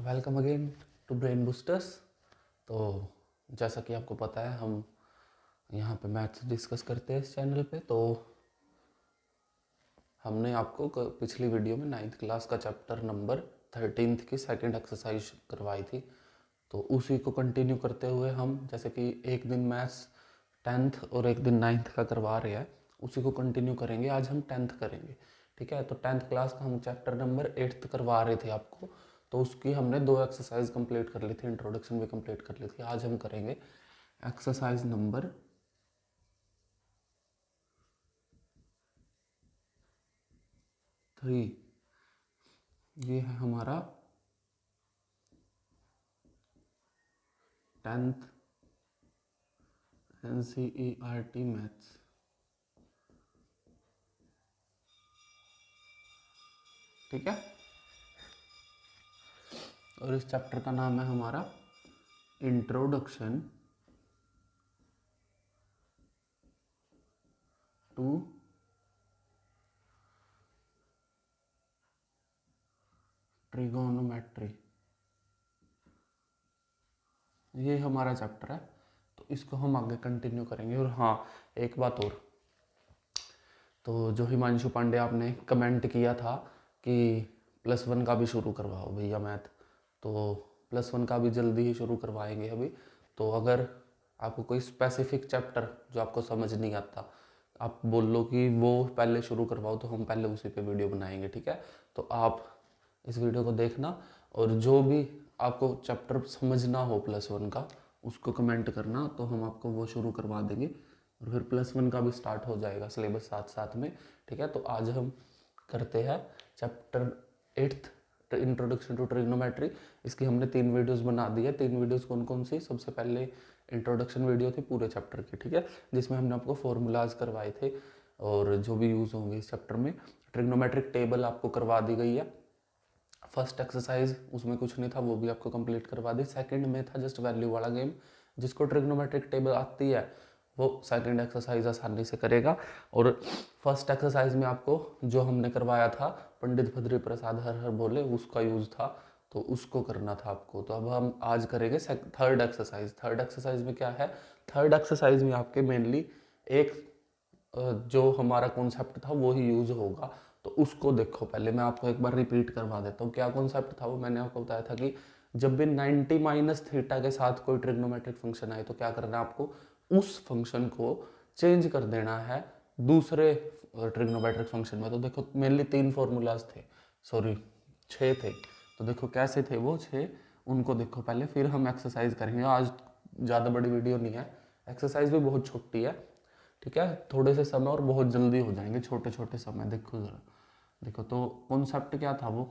Welcome again to brain boosters. तो जैसा कि आपको पता है हम यहाँ पे मैथ्स डिस्कस करते हैं इस चैनल पे। तो हमने आपको पिछली वीडियो में 9th क्लास का चैप्टर नंबर 13th की सेकंड एक्सरसाइज करवाई थी। तो उसी को कंटिन्यू करते हुए हम जैसे कि एक दिन मैथ्स 10th और एक दिन 9th का करवा रहे हैं, उसी को कंटिन्यू करेंगे। आज हम 10th करेंगे, ठीक है। तो 10th क्लास का हम चैप्टर नंबर 8th करवा रहे थे आपको, तो उसकी हमने 2 एक्सरसाइज कंप्लीट कर ली थी, इंट्रोडक्शन भी कंप्लीट कर ली थी। आज हम करेंगे एक्सरसाइज नंबर 3। ये है हमारा 10th NCERT मैथ्स, ठीक है। और इस चैप्टर का नाम है हमारा इंट्रोडक्शन टू ट्रिगोनोमेट्री। ये हमारा चैप्टर है, तो इसको हम आगे कंटिन्यू करेंगे। और हाँ, एक बात और, तो जो हिमांशु पांडे आपने कमेंट किया था कि +1 का भी शुरू करवाओ भैया मैथ, तो +1 का भी जल्दी ही शुरू करवाएंगे अभी। तो अगर आपको कोई स्पेसिफिक चैप्टर जो आपको समझ नहीं आता, आप बोल लो कि वो पहले शुरू करवाओ, तो हम पहले उसी पे वीडियो बनाएंगे, ठीक है। तो आप इस वीडियो को देखना, और जो भी आपको चैप्टर समझना हो +1 का, उसको कमेंट करना, तो हम आपको वो शुरू करवा देंगे। और फिर +1 का भी स्टार्ट हो जाएगा सिलेबस साथ साथ में, ठीक है। तो आज हम करते हैं chapter 8th introduction to trigonometry. इसकी हमने 3 वीडियोस बना दी है। 3 वीडियोस कौन कौन सी? सबसे पहले इंट्रोडक्शन वीडियो थी पूरे चैप्टर की, ठीक है, जिसमें हमने आपको फॉर्मूलाज करवाए थे और जो भी यूज़ होंगे इस चैप्टर में। ट्रिग्नोमेट्रिक टेबल आपको करवा दी गई है। फर्स्ट एक्सरसाइज उसमें कुछ नहीं था, वो भी आपको कंप्लीट करवा दी। सेकंड में था जस्ट वैल्यू वाला गेम। जिसको ट्रिग्नोमेट्रिक टेबल आती है वो सेकंड एक्सरसाइज आसानी से करेगा। और फर्स्ट एक्सरसाइज में आपको जो हमने करवाया था पंडित भद्री प्रसाद हर हर बोले, उसका यूज था, तो उसको करना था आपको। तो अब हम आज करेंगे थर्ड एक्सरसाइज। थर्ड एक्सरसाइज में क्या है? थर्ड एक्सरसाइज में आपके मेनली एक जो हमारा कॉन्सेप्ट था वो ही यूज होगा। तो उसको देखो, पहले मैं आपको एक बार रिपीट करवा देता हूँ क्या कॉन्सेप्ट था वो। मैंने आपको बताया था कि जब भी 90 - थीटा के साथ कोई ट्रिग्नोमेट्रिक फंक्शन आए तो क्या करना है आपको, उस फंक्शन को चेंज कर देना है दूसरे ट्रिग्नोमेट्रिक फंक्शन में। तो देखो मेनली 3 फॉर्मूलाज थे, सॉरी 6 थे। तो देखो कैसे थे वो 6, उनको देखो पहले, फिर हम एक्सरसाइज करेंगे। आज ज़्यादा बड़ी वीडियो नहीं है, एक्सरसाइज भी बहुत छोटी है, ठीक है। थोड़े से समय और बहुत जल्दी हो जाएंगे, छोटे छोटे समय। देखो जरा, देखो तो कॉन्सेप्ट क्या था वो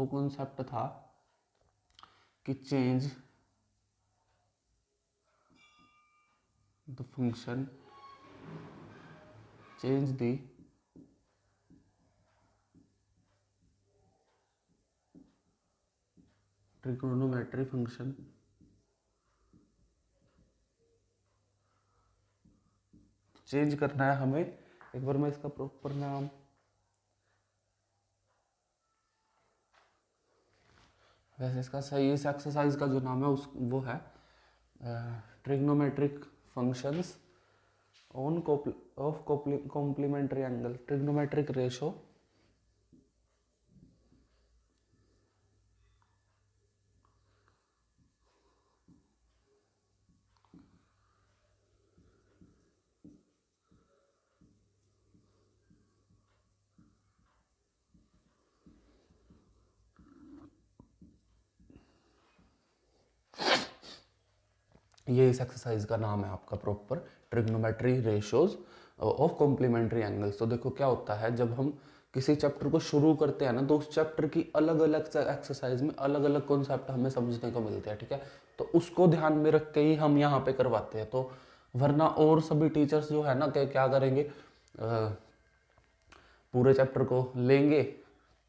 कॉन्सेप्ट था कि change the function, change the trigonometry function change करना है हमें। एक बार मैं इसका प्रॉपर नाम, वैसे इसका सही इस एक्सरसाइज का जो नाम है उस वो है trigonometric functions on of complementary angle, trigonometric ratio ये इस एक्सरसाइज का नाम है आपका proper, trigonometry ratios of complementary angles. तो देखो क्या होता है, जब हम किसी चैप्टर को शुरू करते हैं ना, तो उस चैप्टर की अलग अलग एक्सरसाइज में अलग अलग कॉन्सेप्ट हमें समझने को मिलते हैं, ठीक है। तो उसको ध्यान में रख के ही हम यहाँ पे करवाते हैं। तो वरना और सभी टीचर्स जो है ना क्या करेंगे, पूरे चैप्टर को लेंगे,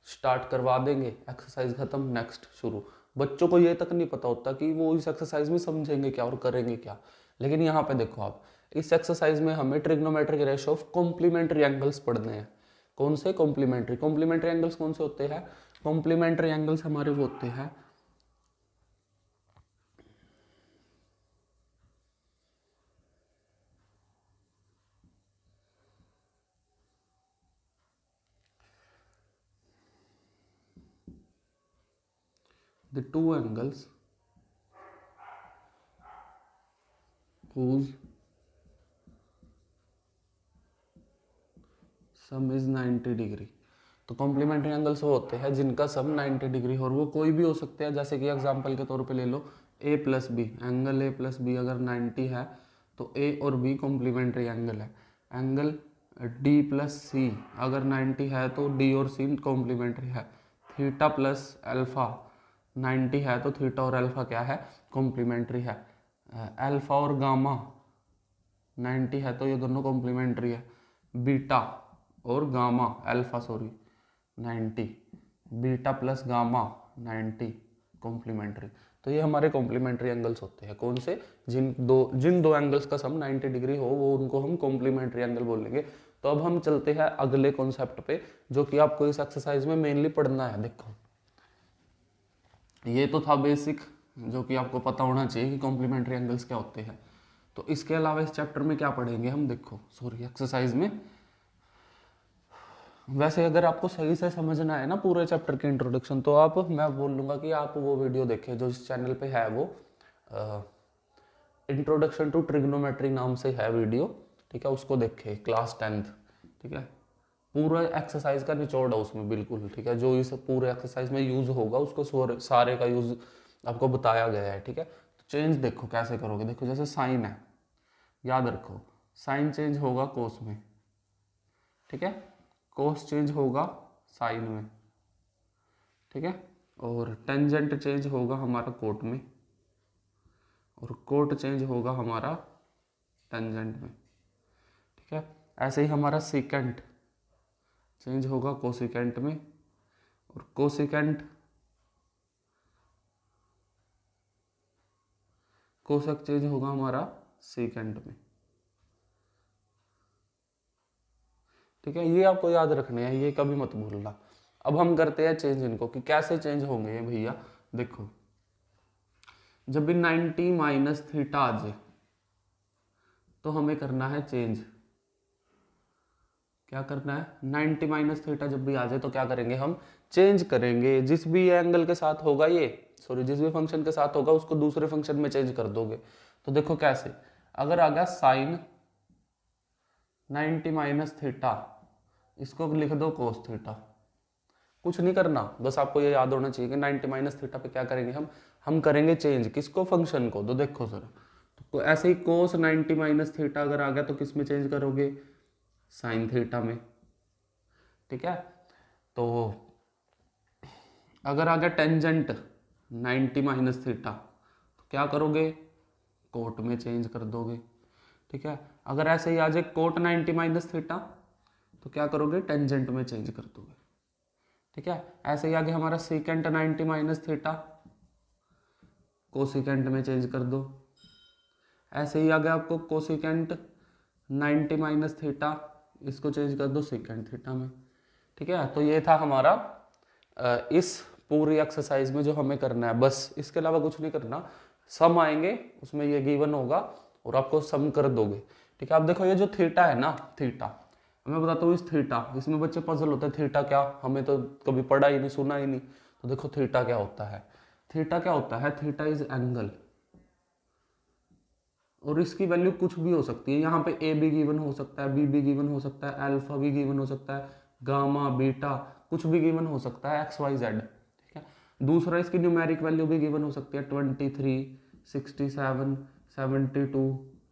स्टार्ट करवा देंगे, एक्सरसाइज खत्म, नेक्स्ट शुरू। बच्चों को ये तक नहीं पता होता कि वो इस एक्सरसाइज में समझेंगे क्या और करेंगे क्या। लेकिन यहाँ पे देखो आप, इस एक्सरसाइज में हमें trigonometric ratio of complementary angles पढ़ने हैं। कौन से? कॉम्प्लीमेंट्री। कॉम्प्लीमेंट्री एंगल्स कौन से होते हैं? कॉम्प्लीमेंट्री एंगल्स हमारे वो होते हैं the two angles whose some is 90 degree. तो कॉम्प्लीमेंट्री एंगल्स वो होते हैं जिनका सम 90 डिग्री हो, और वो कोई भी हो सकते हैं। जैसे कि एग्जांपल के तौर पे ले लो A plus B, angle A plus B अगर 90 है तो ए और बी कॉम्प्लीमेंट्री एंगल है। एंगल डी प्लस सी अगर 90 है तो डी और सी कॉम्प्लीमेंट्री है। थीटा प्लस अल्फा 90 है तो थीटा और अल्फा क्या है, कॉम्प्लीमेंट्री है। अल्फा और गामा 90 है तो ये दोनों कॉम्प्लीमेंट्री है। बीटा और gamma alpha 90, beta plus gamma 90 complementary. तो ये हमारे कॉम्प्लीमेंट्री एंगल्स होते हैं। कौन से, जिन दो एंगल्स का सम 90 डिग्री हो वो उनको हम कॉम्प्लीमेंट्री एंगल बोलेंगे। तो अब हम चलते हैं अगले कॉन्सेप्ट पे जो कि आपको इस एक्सरसाइज में मेनली पढ़ना है। देखो ये तो था बेसिक जो कि आपको पता होना चाहिए कि कॉम्प्लीमेंट्री एंगल्स क्या होते हैं। तो इसके अलावा इस चैप्टर में क्या पढ़ेंगे हम, देखो एक्सरसाइज में। वैसे अगर आपको सही से समझना है ना पूरे चैप्टर के इंट्रोडक्शन, तो आप, मैं बोल लूँगा कि आप वो वीडियो देखें जो इस चैनल पे है, वो इंट्रोडक्शन टू ट्रिग्नोमेट्री नाम से है वीडियो, ठीक है, उसको देखें, क्लास 10th, ठीक है। पूरा एक्सरसाइज का निचोड़ है उसमें बिल्कुल, ठीक है। जो इस पूरे एक्सरसाइज में यूज होगा उसको सारे का यूज आपको बताया गया है, ठीक है। तो चेंज देखो कैसे करोगे, देखो जैसे साइन है, याद रखो साइन चेंज होगा कोस में, ठीक है, कोस चेंज होगा साइन में, ठीक है, और टेंजेंट चेंज होगा हमारा कोट में, और कोट चेंज होगा हमारा टेंजेंट में, ठीक है। ऐसे ही हमारा सीकेंट चेंज होगा कोसिकेंट में, और कोसिकेंट कोसेक चेंज होगा हमारा सीकेंट में, ठीक है। ये आपको याद रखने हैं, ये कभी मत भूलना। अब हम करते हैं चेंज इनको, कि कैसे चेंज होंगे ये भैया। देखो जब भी 90 माइनस थीटा आ जाए तो हमें करना है चेंज। क्या करना है, 90 माइनस थीटा जब भी आ जाए तो क्या करेंगे, हम चेंज करेंगे। जिस भी एंगल के साथ होगा ये, जिस भी फंक्शन के साथ होगा उसको दूसरे फंक्शन में चेंज कर दोगे। तो देखो कैसे, अगर आ गया साइन 90 माइनस थीटा, इसको लिख दो कोस थीटा। कुछ नहीं करना, बस आपको ये याद होना चाहिए कि 90 माइनस थीटा पे क्या करेंगे हम करेंगे चेंज, किसको, फंक्शन को। तो देखो सर, तो ऐसे ही कोस 90 माइनस थीटा अगर आ गया तो किस में चेंज करोगे, साइन थीटा में, ठीक है। तो अगर आ गया टेंजेंट 90 माइनस थीटा तो क्या करोगे, कोट में चेंज कर दोगे, ठीक है। अगर ऐसे ही आ जाए कोट 90 माइनस थीटा तो क्या करोगे, टेंजेंट में चेंज कर दोगे, ठीक है। ऐसे ही आगे हमारा सीकेंट 90 माइनस थीटा, कोसिकेंट में चेंज कर दो। ऐसे ही आगे आपको कोसिकेंट 90 माइनस थीटा, इसको चेंज कर दो सीकेंट थीटा में, ठीक है। तो ये था हमारा इस पूरी एक्सरसाइज में जो हमें करना है, बस इसके अलावा कुछ नहीं करना। सम आएंगे उसमें ये गिवन होगा और आपको सम कर दोगे, ठीक है। आप देखो ये जो थीटा है ना, थीटा मैं बताता हूँ, इस थीटा, इसमें बच्चे पजल होते हैं, थीटा क्या, हमें तो कभी पढ़ा ही नहीं, सुना ही नहीं। तो देखो थीटा क्या होता है, थीटा क्या होता है, थीटा इज एंगल, और इसकी वैल्यू कुछ भी हो सकती है। यहाँ पे ए भी गिवन हो सकता है, बी भी गिवन हो सकता है, अल्फा भी गिवन हो सकता है, गामा बीटा कुछ भी गिवन हो सकता है, एक्स वाई जेड, ठीक है। दूसरा इसकी न्यूमेरिक वैल्यू भी गिवन हो सकती है, 23, 67, 72,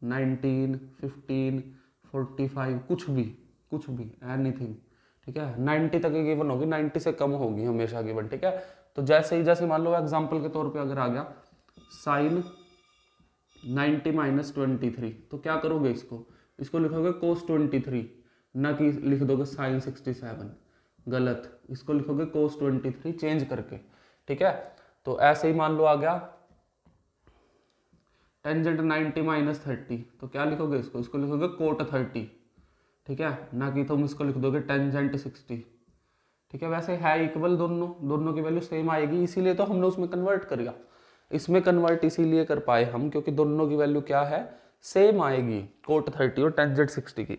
19, 15, 45, कुछ भी एनीथिंग, ठीक है। 90 तक गिवन होगी, 90 से कम होगी हमेशा गिवन, ठीक है। तो जैसे मान लो एग्जाम्पल के तौर पे अगर आ गया साइन 90 माइनस 23, तो क्या करोगे, इसको लिखोगे कोस 23, ना कि लिख दोगे साइन 67, गलत, इसको लिखोगे कोस 23 चेंज करके, ठीक है। तो ऐसे ही मान लो आ गया टेंजेंट 90 माइनस 30, तो क्या लिखोगे, इसको लिखोगे कोट 30, ठीक है, ना कि तुम इसको लिख दोगे टेंजेंट 60, ठीक है, वैसे है इक्वल, दोनों दोनों की वैल्यू सेम आएगी, इसीलिए तो हमने उसमें कन्वर्ट किया। इसमें कन्वर्ट इसीलिए कर पाए हम क्योंकि दोनों की वैल्यू क्या है, सेम आएगी, कोट 30 और टेंजेंट 60 की।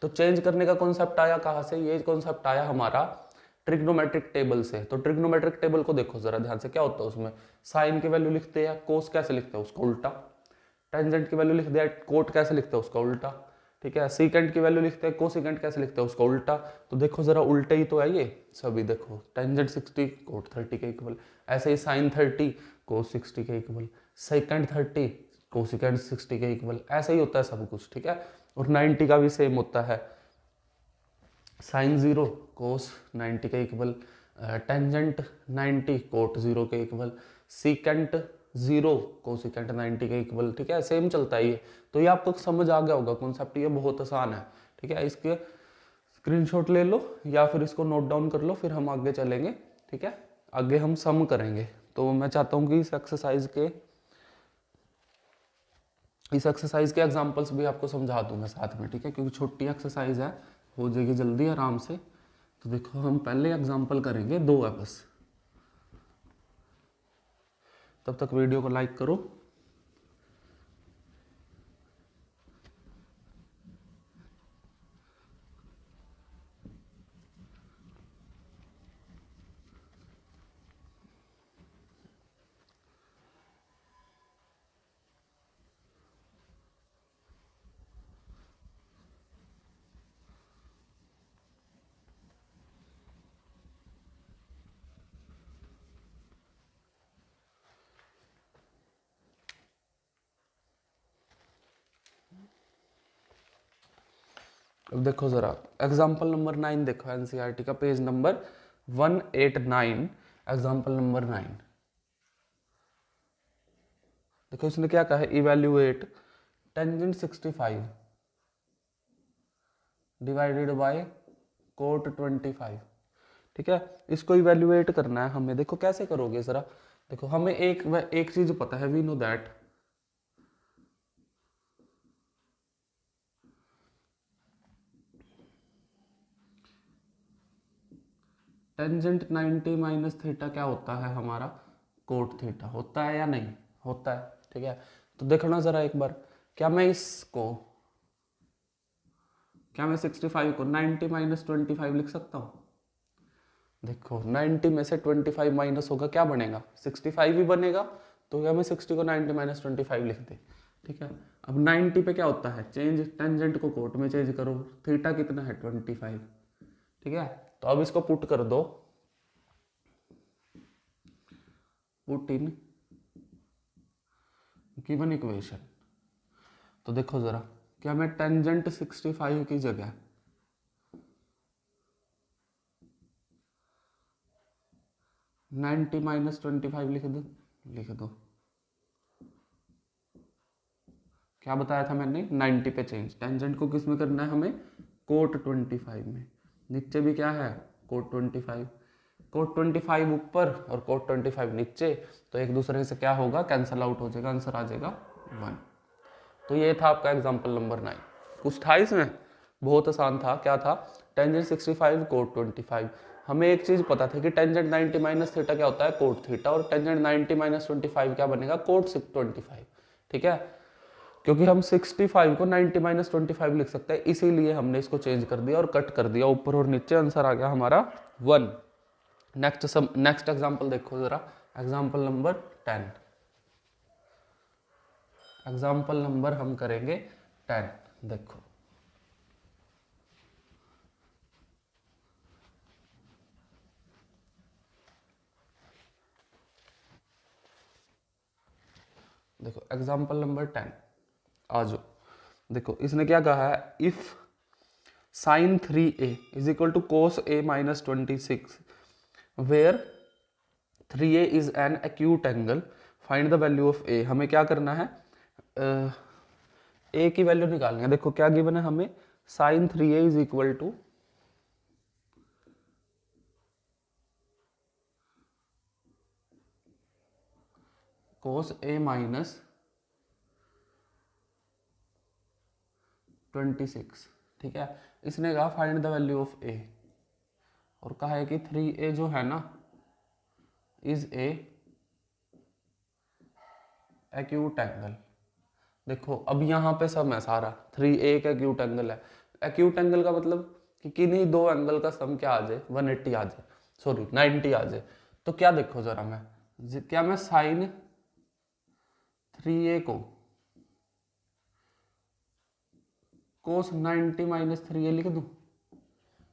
तो चेंज करने का कॉन्सेप्ट आया कहाँ से, ये कॉन्सेप्ट आया हमारा ट्रिग्नोमेट्रिक टेबल से। तो ट्रिग्नोमेट्रिक टेबल को देखो जरा ध्यान से, क्या होता है उसमें, साइन की वैल्यू लिखते हैं, कोस कैसे लिखते हैं उसका उल्टा, टेंजेंट की वैल्यू लिख दिया, कोट कैसे लिखते हैं उसका उल्टा, ठीक है, सीकेंट की वैल्यू लिखते हैं, कोसिकेंट कैसे लिखते हैं उसका उल्टा। तो देखो जरा उल्टे ही तो है ये सभी, देखो टेंजेंट 60 कोट 30 के इक्वल, ऐसे ही साइन 30 कोस 60 के इक्वल, सेकेंड 30 कोसिकेंट 60 के इक्वल, ऐसे ही होता है सब कुछ, ठीक है। और 90 का भी सेम होता है, साइन 0 कोस 90 के इक्वल, टेंजेंट 90 कोट 0 के इक्वल, सीकेंट 0 कोसिकेंट 90 के इक्वल, ठीक है, सेम चलता है ये। तो ये आपको समझ आ गया होगा कॉन्सेप्ट, ये बहुत आसान है, ठीक है। इसके स्क्रीनशॉट ले लो या फिर इसको नोट डाउन कर लो, फिर हम आगे चलेंगे, ठीक है। आगे हम सम करेंगे। तो मैं चाहता हूँ कि इस एक्सरसाइज के एग्जांपल्स भी आपको समझा दूंगा साथ में, ठीक है, क्योंकि छोटी एक्सरसाइज है, हो जाएगी जल्दी आराम से। तो देखो हम पहले एग्जांपल करेंगे, 2 है बस। तब तक वीडियो को लाइक करो। अब देखो जरा एग्जाम्पल नंबर 9 देखो, एनसीईआरटी का पेज नंबर 189, एग्जाम्पल नंबर 9। देखो इसने क्या कहा है, evaluate tangent 65 divided by cot 25, ठीक है। इसको इवेल्युएट करना है हमें, देखो कैसे करोगे जरा, देखो हमें एक चीज पता है, we know that tangent 90 minus theta क्या होता है हमारा, कोट थीटा होता है या नहीं होता है, ठीक है। तो देखना जरा एक बार, क्या मैं 65 को 90 माइनस 25 लिख सकता हूँ। देखो 90 में से 25 माइनस होगा, क्या बनेगा, 65 ही बनेगा। तो क्या मैं 60 को 90 माइनस 25 लिख दे, ठीक है। अब 90 पे क्या होता है, चेंज टेंजेंट को कोट में चेंज करो, थीटा कितना है 25, ठीक है। तो अब इसको पुट कर दो, पुट इन गिवन इक्वेशन। तो देखो जरा, क्या मैं टेंजेंट 65 की जगह 90 माइनस 25 लिख दो। क्या बताया था मैंने, 90 पे चेंज, टेंजेंट को किस में करना है हमें, कोट 25 में, नीचे भी क्या है कोट 25, कोट 25 ऊपर और कोट 25 नीचे, तो एक दूसरे से क्या होगा, कैंसल आउट हो जाएगा, आंसर आ जाएगा 1। तो ये था आपका एग्जाम्पल नंबर 9। कुछ था इसमें, बहुत आसान था, क्या था, टेंजेंट 65 कोट 25। हमें एक चीज पता था कि टेंजेंट 90 माइनस थीटा क्या होता है, कोट थीटा, और टेंजेंट 90 माइनस 25 क्या बनेगा, कोट 25, ठीक है। क्योंकि हम 65 को 90 माइनस 25 लिख सकते हैं, इसीलिए हमने इसको चेंज कर दिया और कट कर दिया ऊपर और नीचे, आंसर आ गया हमारा 1। नेक्स्ट एग्जाम्पल देखो जरा, एग्जाम्पल नंबर 10, एग्जाम्पल नंबर हम करेंगे 10। देखो देखो एग्जाम्पल नंबर 10 आ जाओ। देखो इसने क्या कहा है, if sine 3a is equal to cos a minus 26 where 3a is an acute angle, find the value of a। हमें क्या करना है, a की वैल्यू निकालनी है। देखो क्या गिवन है हमें, sine 3a is equal to cos a minus 26, ठीक है। इसने कहा find the value of a, और कहा है कि 3a जो है ना इज ए एक्यूट एंगल। देखो अब यहाँ पे सब है सारा, 3a एक एक्यूट एंगल है। एक्यूट एंगल का मतलब कि किन्हीं दो एंगल का सम क्या आ जाए, 180 आ जाए, सॉरी 90 आ जाए। तो क्या देखो जरा, क्या मैं साइन 3a को कोस 90 माइनस 3a लिख दूं?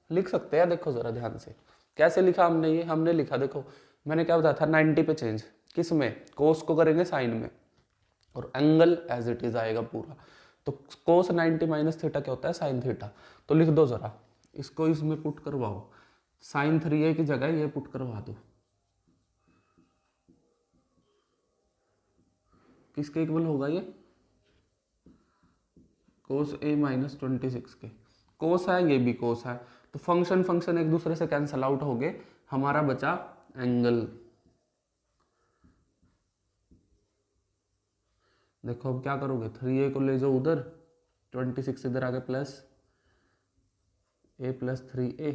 लिख सकते हैं। देखो जरा ध्यान से कैसे लिखा हमने, ये हमने लिखा, देखो मैंने क्या बताया था, 90 पे चेंज, किस में, कोस को करेंगे साइन में, और एंगल एज इट इज आएगा पूरा। तो कोस 90 माइनस थीटा क्या होता है, साइन थीटा। तो लिख दो जरा, इसको इसमें पुट करवाओ, साइन 3a की जगह ये पुट करवा दो। किसके इक्वल होगा ये, कोस a माइनस 26 के। कोस है, ये भी कोस है, तो फंक्शन फंक्शन एक दूसरे से कैंसल आउट हो गए, हमारा बचा एंगल। देखो अब क्या करोगे, 3a को ले जाओ उधर, 26 इधर आगे प्लस a प्लस 3a,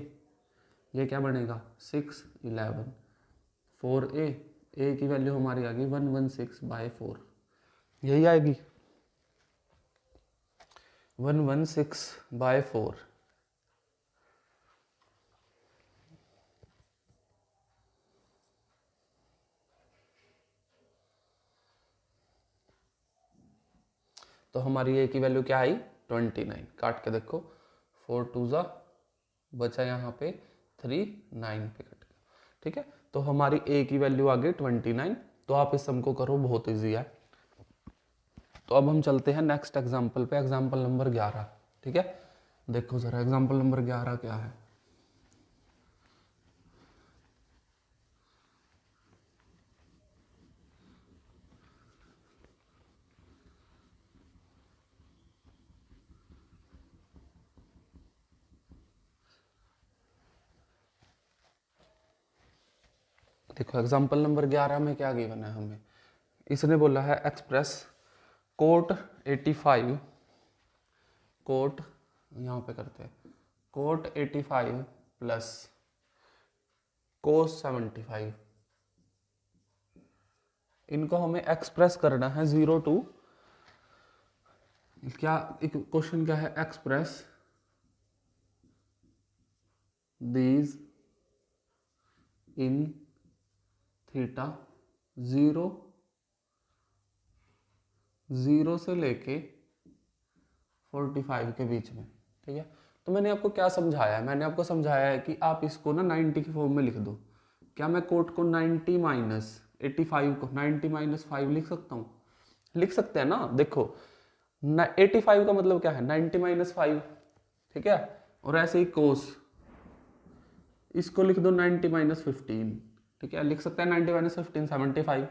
ये क्या बनेगा 6 11, 4a, a की वैल्यू हमारी आ गई 116/4, यही आएगी 116/4। तो हमारी ए की वैल्यू क्या आई 29, काट के देखो 4 2 जा, बचा यहाँ पे 3 9 पे कट गया, ठीक है। तो हमारी ए की वैल्यू आ गई 29। तो आप इस सम को करो, बहुत ईजी है। तो अब हम चलते हैं नेक्स्ट एग्जाम्पल पे, एग्जाम्पल नंबर 11, ठीक है। देखो जरा एग्जाम्पल नंबर 11 क्या है। देखो एग्जाम्पल नंबर 11 में क्या गिवन है हमें, इसने बोला है एक्सप्रेस कोट 85, कोट यहाँ पे करते हैं, कोट 85 प्लस कोस 75, इनको हमें एक्सप्रेस करना है 0 टू, क्या क्वेश्चन क्या है, एक्सप्रेस दीज इन थीटा 0 से लेके 45 के बीच में, ठीक है। तो मैंने आपको क्या समझाया है, मैंने आपको समझाया है कि आप इसको ना 90 की फॉर्म में लिख दो। क्या मैं कोट को 90 माइनस 85 को 90 माइनस 5 लिख सकता हूँ? लिख सकते हैं ना। देखो 85 का मतलब क्या है, 90 माइनस 5, ठीक है। और ऐसे ही कोस, इसको लिख दो 90 माइनस 15, ठीक है, लिख सकते हैं 90 माइनस 15 75।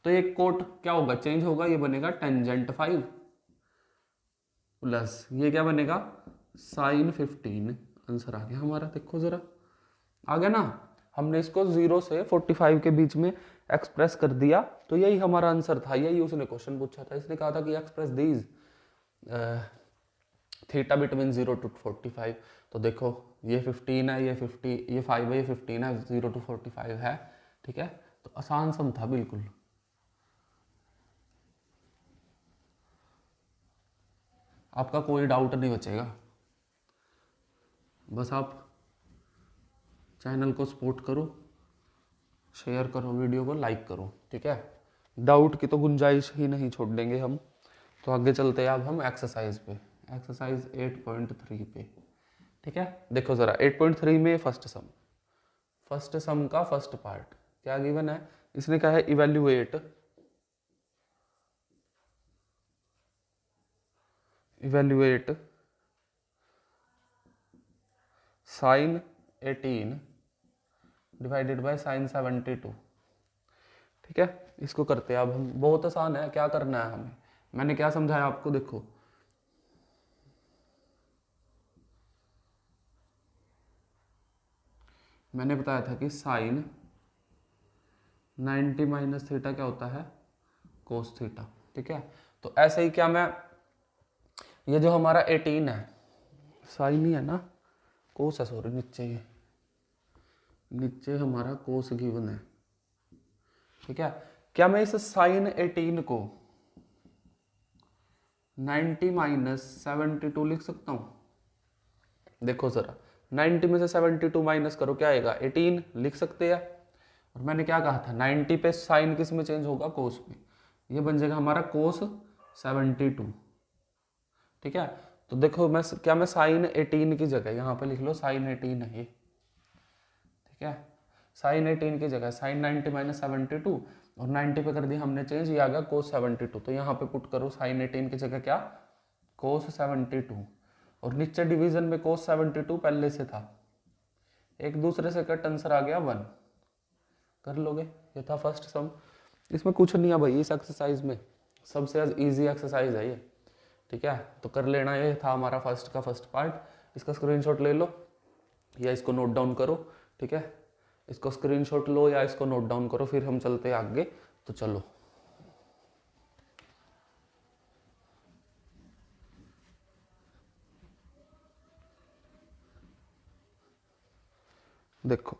तो ये कोट क्या होगा, चेंज होगा, ये बनेगा टेंजेंट 5 प्लस ये क्या बनेगा साइन 15। आंसर आ गया हमारा, देखो जरा आ गया ना। हमने इसको 0 से 45 के बीच में एक्सप्रेस कर दिया, तो यही हमारा आंसर था, यही उसने क्वेश्चन पूछा था। इसने कहा था कि express these theta between 0 to 45। तो देखो ये 15 है, ये 50, ये 5 है, ये 15 है, 0 टू 45 है, ठीक है। तो आसान सम था बिल्कुल। आपका कोई डाउट नहीं बचेगा, बस आप चैनल को सपोर्ट करो, शेयर करो, वीडियो को लाइक करो, ठीक है। डाउट की तो गुंजाइश ही नहीं छोड़ देंगे हम। तो आगे चलते हैं अब हम एक्सरसाइज पे, एक्सरसाइज 8.3 पे, ठीक है। देखो ज़रा 8.3 में फर्स्ट सम का फर्स्ट पार्ट क्या गिवन है, इसने कहा है evaluate sine 18 divided by sine 72, ठीक है। इसको करते हैं अब हम, बहुत आसान है, क्या करना है हमें, मैंने क्या समझाया आपको, देखो मैंने बताया था कि साइन 90 माइनस थीटा क्या होता है, कोस थीटा, ठीक है। तो ऐसे ही क्या मैं, ये जो हमारा 18 है, साइन ही है ना, कोस है, सॉरी नीचे ये नीचे हमारा कोस गिवन है, ठीक है। क्या मैं इस साइन 18 को 90 माइनस 72 लिख सकता हूँ? देखो जरा, 90 में से 72 माइनस करो, क्या आएगा? 18 लिख सकते हैं। और मैंने क्या कहा था, 90 पे साइन किस में चेंज होगा? कोस में। ये बन जाएगा हमारा कोस 72, ठीक है। तो देखो मैं साइन 18 की जगह यहाँ पे लिख लो साइन 18 है ये, ठीक है। साइन 18 की जगह साइन 90 माइनस 72 और 90 पे कर दिया हमने चेंज, ये आ गया कोस 72। तो यहाँ पे पुट करो साइन 18 की जगह क्या? कोस 72। और नीचे डिवीजन में कोस 72 पहले से था, एक दूसरे से कट, आंसर आ गया 1। कर लोगे? ये था फर्स्ट सम। इसमें कुछ नहीं है भाई, इस एक्सरसाइज में सबसे इजी एक्सरसाइज है ये, ठीक है। तो कर लेना, ये था हमारा फर्स्ट का फर्स्ट पार्ट। इसका स्क्रीनशॉट ले लो या इसको नोट डाउन करो, ठीक है। इसको स्क्रीनशॉट लो या इसको नोट डाउन करो, फिर हम चलते हैं आगे। तो चलो, देखो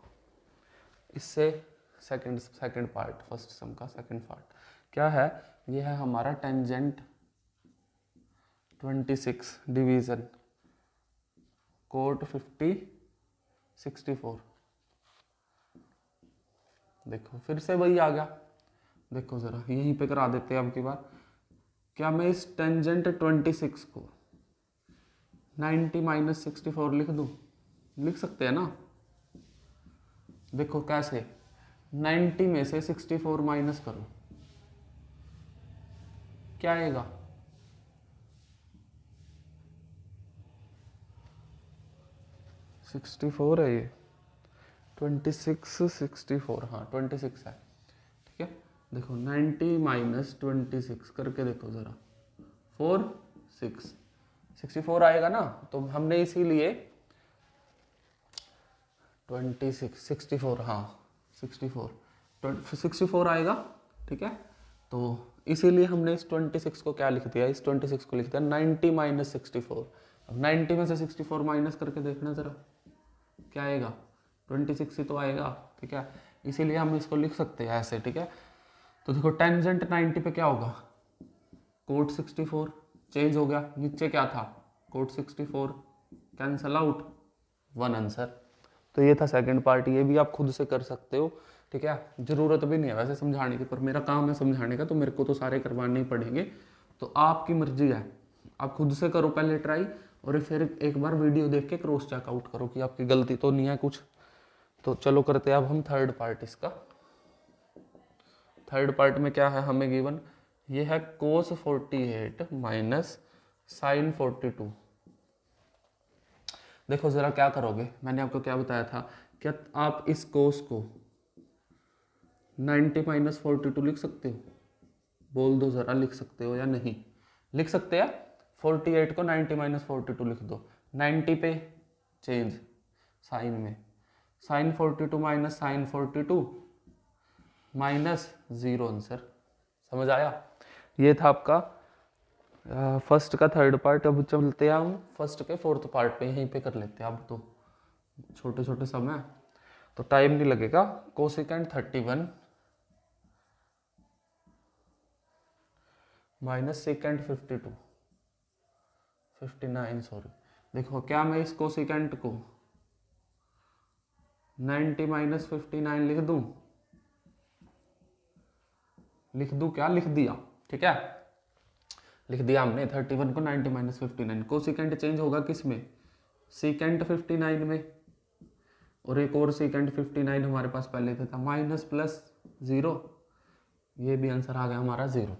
इससे सेकंड पार्ट, फर्स्ट सम का सेकंड पार्ट क्या है? ये है हमारा टेंजेंट 26 डिवीजन कोट 50 64। देखो फिर से वही आ गया, देखो जरा यहीं पे करा देते हैं अब की बार। क्या मैं इस टेंजेंट 26 को 90 माइनस 64 लिख दूं? लिख सकते हैं ना। देखो कैसे, 90 में से 64 माइनस करो, क्या आएगा? 64 है ये, 26 64, हाँ 26 है, ठीक है। देखो 90 माइनस 26 करके देखो जरा, 4 6 64 आएगा ना। तो हमने इसीलिए 26 64, हाँ 64 आएगा, ठीक है। तो इसीलिए हमने इस 26 को क्या लिख दिया? इस 26 को लिख दिया 90 माइनस 64। अब 90 में से 64 माइनस करके देखना जरा, क्या आएगा? 26 ही तो आएगा, ठीक है। इसीलिए हम इसको लिख सकते हैं ऐसे, ठीक है। तो देखो टेंजेंट 90 पे क्या होगा? कोट 64 चेंज हो गया, नीचे क्या था? Cot 64, cancel out, 1 answer. तो ये था सेकंड पार्ट, ये भी आप खुद से कर सकते हो, ठीक है। जरूरत भी नहीं है वैसे समझाने की, पर मेरा काम है समझाने का, तो मेरे को तो सारे करवाने ही पड़ेंगे। तो आपकी मर्जी है, आप खुद से करो पहले ट्राई, और फिर एक बार वीडियो देख के क्रॉस चेकआउट करो कि आपकी गलती तो नहीं है कुछ। तो चलो करते हैं अब हम थर्ड पार्ट इसका। थर्ड पार्ट में क्या है हमें गिवन? ये है कोस 48 माइनस साइन 42। देखो जरा क्या करोगे, मैंने आपको क्या बताया था, क्या आप इस कोस को 90 माइनस 42 लिख सकते हो? बोल दो जरा, लिख सकते हो या नहीं? लिख सकते हैं। 48 को 90 माइनस 42 लिख दो, 90 पे चेंज साइन में, sine 42 minus sine 42 minus 0 answer. समझ आया? ये था आपका फर्स्ट का थर्ड पार्ट। अब चलते हैं हम फर्स्ट के फोर्थ पार्ट पे, यहीं पे कर लेते हैं। अब तो छोटे छोटे सम है तो टाइम नहीं लगेगा। Cosecant 31 minus second 59 sorry. देखो क्या मैं इस कोसेकेंट को 90 माइनस 59 लिख दूं? क्या लिख दिया, ठीक है, लिख दिया हमने। 31 को 90 माइनस 59, कोसेकेंट चेंज होगा किस में? सेकेंट 59 में, और एक और सेकेंड 59 हमारे पास पहले था, माइनस प्लस 0, ये भी आंसर आ गया हमारा 0,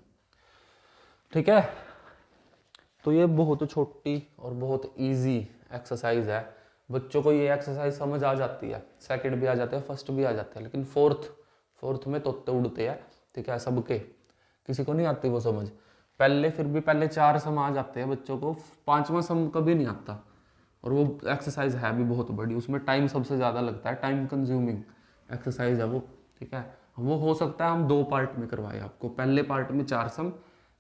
ठीक है। तो ये बहुत छोटी और बहुत इजी एक्सरसाइज है, बच्चों को ये एक्सरसाइज समझ आ जाती है, सेकंड भी आ जाते हैं, फर्स्ट भी आ जाते हैं, लेकिन फोर्थ में तोते उड़ते हैं, ठीक है, सबके, किसी को नहीं आती वो समझ। पहले 4 सम आ जाते हैं बच्चों को, 5वां सम कभी नहीं आता। और वो एक्सरसाइज है भी बहुत बड़ी, उसमें टाइम सबसे ज़्यादा लगता है, टाइम कंज्यूमिंग एक्सरसाइज है वो, ठीक है। वो हो सकता है हम 2 पार्ट में करवाए आपको, पहले पार्ट में 4 सम,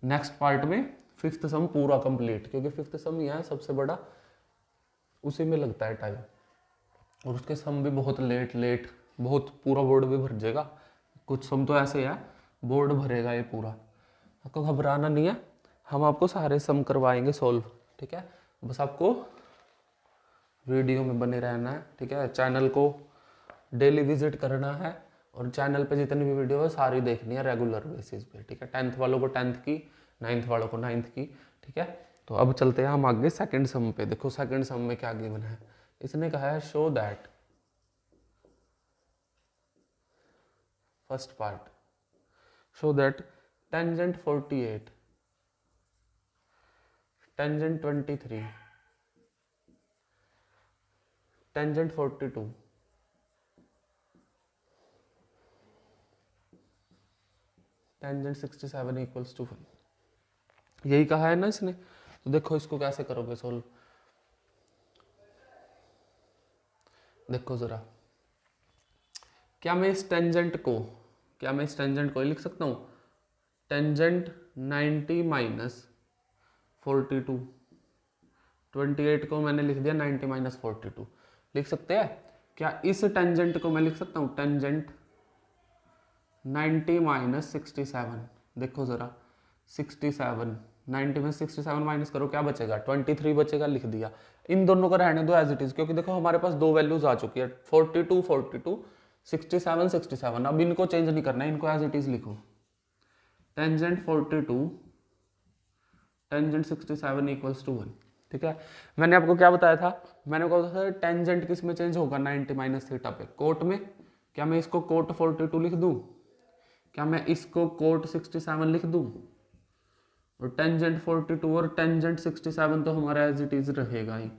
नेक्स्ट पार्ट में 5th सम पूरा कंप्लीट, क्योंकि 5th सम ही है सबसे बड़ा, उसी में लगता है टाइम, और उसके सम भी बहुत लेट बहुत पूरा बोर्ड भी भर जाएगा, कुछ सम तो ऐसे है बोर्ड भरेगा ये पूरा, आपको घबराना नहीं है, हम आपको सारे सम करवाएंगे सोल्व, ठीक है। बस आपको वीडियो में बने रहना है, ठीक है। चैनल को डेली विजिट करना है और चैनल पे जितनी भी वीडियो है सारी देखनी है रेगुलर बेसिस पे, ठीक है। 10th वालों को 10th की, 9th वालों को 9th की, ठीक है। तो अब चलते हैं हम आगे सेकंड सम पे। देखो सेकंड सम में क्या गिवन है, इसने कहा है show that, first part, show that tangent 48, tangent 23, tangent 42, tangent 67 equals to 1, यही कहा है ना इसने। तो देखो इसको कैसे करोगे सोल्व, देखो जरा, क्या मैं इस टेंजेंट को, क्या मैं इस टेंजेंट को लिख सकता हूँ, टेंजेंट 90 माइनस 42, 28 को मैंने लिख दिया 90 माइनस 42, लिख सकते हैं क्या इस टेंजेंट को मैं लिख सकता हूँ टेंजेंट 90 माइनस 67, देखो ज़रा 67, 90 में 67 माइनस करो क्या बचेगा, 23 बचेगा, लिख दिया। इन दोनों को रहने दो एज इट इज़, क्योंकि देखो हमारे पास दो वैल्यूज आ चुकी है 42 42, 67 67, अब इनको चेंज नहीं करना है, इनको एज इट इज़ लिखो, टेंजेंट 42 टेंजेंट 67 इक्वल्स टू 1, ठीक है। मैंने आपको क्या बताया था, मैंने कहा था टेंजेंट किस में चेंज होगा, 90 माइनस थीटा पे, कोट में। क्या मैं इसको कोट 42 लिख दूं, क्या मैं इसको कोट 67 लिख दूं, और टेंजेंट 42 और टेंजेंट 67 तो हमारा एज इट इज रहेगा ही।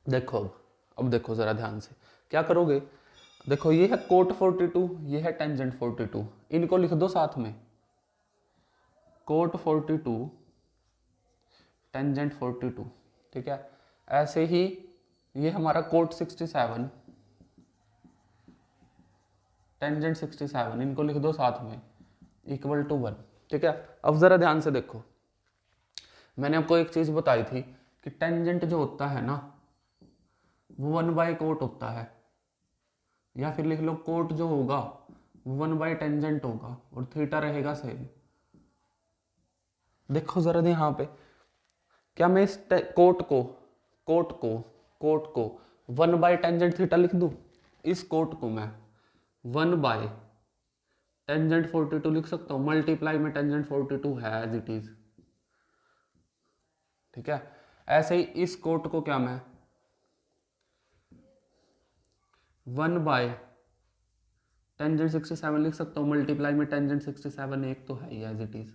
देखो अब देखो जरा ध्यान से क्या करोगे, देखो ये है कोट 42, ये है टेंजेंट 42, इनको लिख दो साथ में, कोट 42 टेंजेंट 42, ठीक है। ऐसे ही ये हमारा कोट 67 टेंजेंट 67, इनको लिख दो साथ में, इक्वल टू 1, ठीक है। अब जरा ध्यान से देखो, मैंने आपको एक चीज बताई थी कि टेंजेंट जो होता है ना वो 1 बाय कोट होता है, या फिर लिख लो कोट जो होगा वो 1 बाय टेंजेंट होगा और थीटा रहेगा सेम। देखो जरा यहाँ पे, क्या मैं इस कोट को 1 बाय टेंजेंट थीटा लिख दूं, इस कोट को मैं 1 बाय टेंजेंट 42 लिख सकता हूँ, मल्टीप्लाई में टेंजेंट 42 है एज इट इज, ठीक है। ऐसे ही इस कोट को क्या मैं 1 बाय टेंजेंट 67 लिख सकता हूँ, मल्टीप्लाई में टेंजेंट 67 एक तो है ही एज इट इज,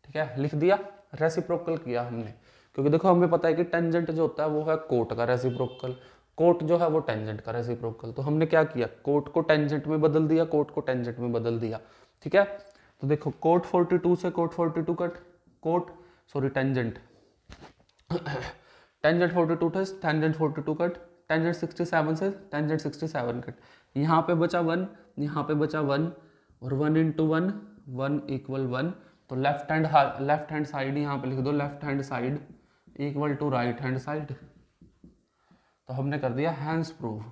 ठीक है। लिख दिया, रेसिप्रोकल किया हमने, क्योंकि देखो हमें पता है कि टेंजेंट जो होता है वो है कोट का रेसिप्रोकल, कोट जो है वो टेंजेंट का रेसिप्रोकल, तो हमने क्या किया, कोट को टेंजेंट में बदल दिया, कोट को टेंजेंट में बदल दिया, ठीक है। तो देखो कोट 42 से cot 42 cut, cot sorry tangent tangent 42 था, टेंजेंट 42 कट, टेंजेंट 67 से टेंजेंट 67 कट, यहाँ पे बचा 1, यहाँ पे बचा 1, और 1 इंटू 1 1 इक्वल 1, तो लेफ्ट हैंड साइड यहाँ पे लिख दो, left hand side equal to right hand side, तो हमने कर दिया हैंस प्रूफ।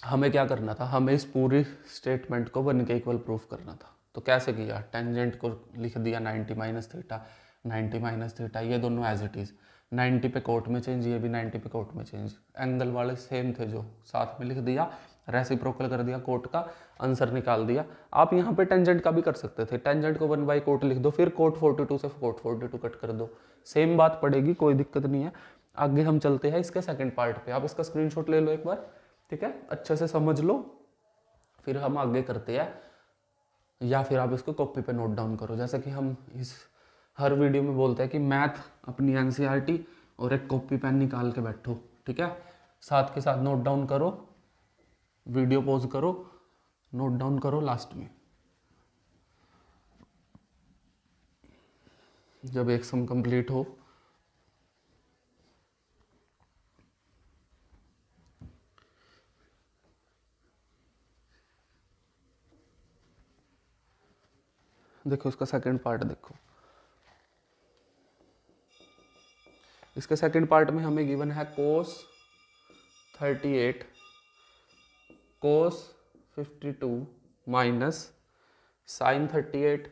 हमें क्या करना था, हमें इस पूरी स्टेटमेंट को 1 के इक्वल प्रूफ करना था, तो कैसे किया, टेंजेंट को लिख दिया 90 माइनस थीटा, 90 माइनस थीटा, ये दोनों एज इट इज, 90 पे कोट में चेंज, ये भी 90 पे कोट में चेंज, एंगल वाले सेम थे जो, साथ में लिख दिया, रेसिप्रोकल कर दिया, कोट का आंसर निकाल दिया। आप यहाँ पे टेंजेंट का भी कर सकते थे, टेंजेंट को 1 बाई कोट लिख दो, फिर कोट 42 से कोट 42 कट कर दो, सेम बात पड़ेगी, कोई दिक्कत नहीं है। आगे हम चलते हैं इसके सेकंड पार्ट पे, आप इसका स्क्रीनशॉट ले लो एक बार, ठीक है, अच्छे से समझ लो, फिर हम आगे करते हैं, या फिर आप इसको कॉपी पे नोट डाउन करो, जैसे कि हम इस हर वीडियो में बोलते हैं कि मैथ अपनी एनसीईआरटी और एक कॉपी पेन निकाल के बैठो, ठीक है, साथ के साथ नोट डाउन करो, वीडियो पॉज करो, नोट डाउन करो, लास्ट में जब एक सम कंप्लीट हो देखो इसका सेकंड पार्ट देखो, इसके सेकंड पार्ट में हमें गिवन है cos 38 cos 52 minus sin 38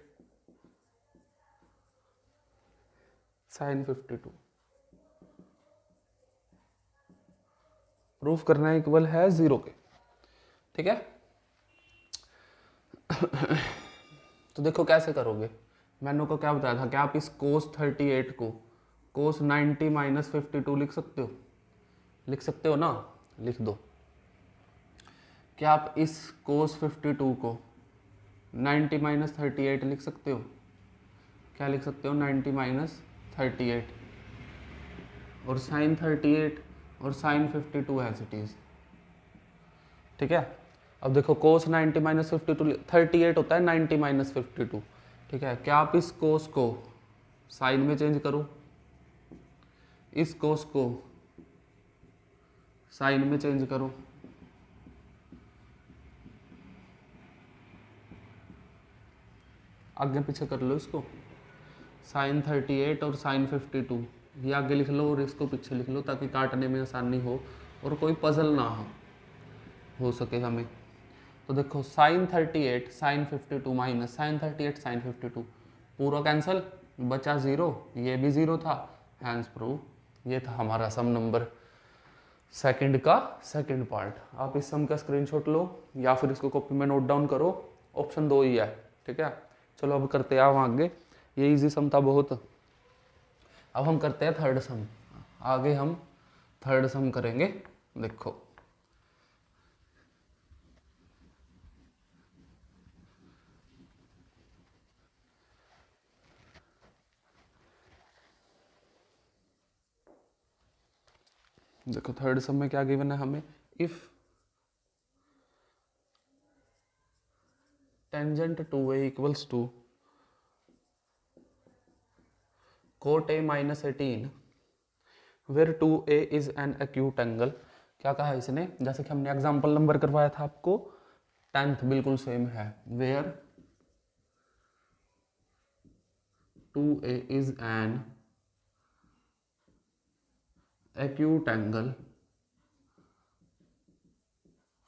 sin 52। Proof करना इक्वल है 0 के, ठीक है। तो देखो कैसे करोगे, मैंने को क्या बताया था कि आप इस cos 38 को cos 90 माइनस 52 लिख सकते हो, लिख सकते हो ना, लिख दो। क्या आप इस cos 52 को 90 माइनस 38 लिख सकते हो, क्या लिख सकते हो, 90 माइनस 38 और sin 38 और sin 52 एज इट इज, ठीक है। अब देखो cos 90 माइनस 52 38 होता है 90 माइनस 52, ठीक है। क्या आप इस cos को साइन में चेंज करो, इस cos को साइन में चेंज करो, आगे पीछे कर लो इसको, sin 38 और sin 52 ये आगे लिख लो और इसको पीछे लिख लो ताकि काटने में आसानी हो और कोई पजल ना हो सके हमें। तो देखो sin 38 sin 52 minus sin 38 sin 52 पूरा कैंसिल, बचा 0, ये भी 0 था, हैंस प्रूव। ये था हमारा सम नंबर सेकंड का सेकंड पार्ट। आप इस सम का स्क्रीनशॉट लो या फिर इसको कॉपी में नोट डाउन करो, ऑप्शन 2 ही है, ठीक है। चलो अब करते हैं आप आगे, ये इजी सम था बहुत। अब हम करते हैं थर्ड सम, आगे हम थर्ड सम करेंगे। देखो देखो थर्ड सम में क्या गिवन है हमें, if tangent two A equals to cot a minus 18 where 2a is an acute angle। क्या कहा है इसने, जैसे कि हमने एग्जांपल नंबर करवाया था आपको 10th, बिल्कुल सेम है, where 2a is an acute angle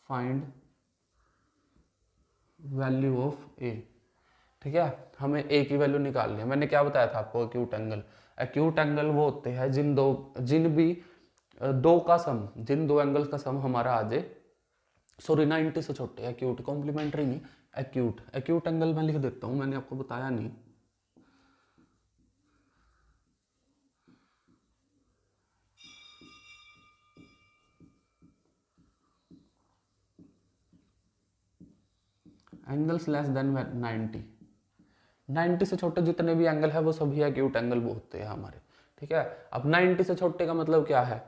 find value of a, ठीक है। हमें a की वैल्यू निकालनी है। मैंने क्या बताया था आपको, एक्यूट एंगल, एक्यूट एंगल वो होते हैं जिन दो एंगल्स का सम हमारा आ जाए, सॉरी 90 से छोटे, एक्यूट कॉम्प्लीमेंट्री नहीं, एक्यूट। एक्यूट एंगल मैं लिख देता हूं, मैंने आपको बताया नहीं, एंगल्स लेस देन 90 से छोटे जितने भी एंगल है वो सभी एक्यूट एंगल होते हैं हमारे, ठीक है। अब 90 से छोटे का मतलब क्या है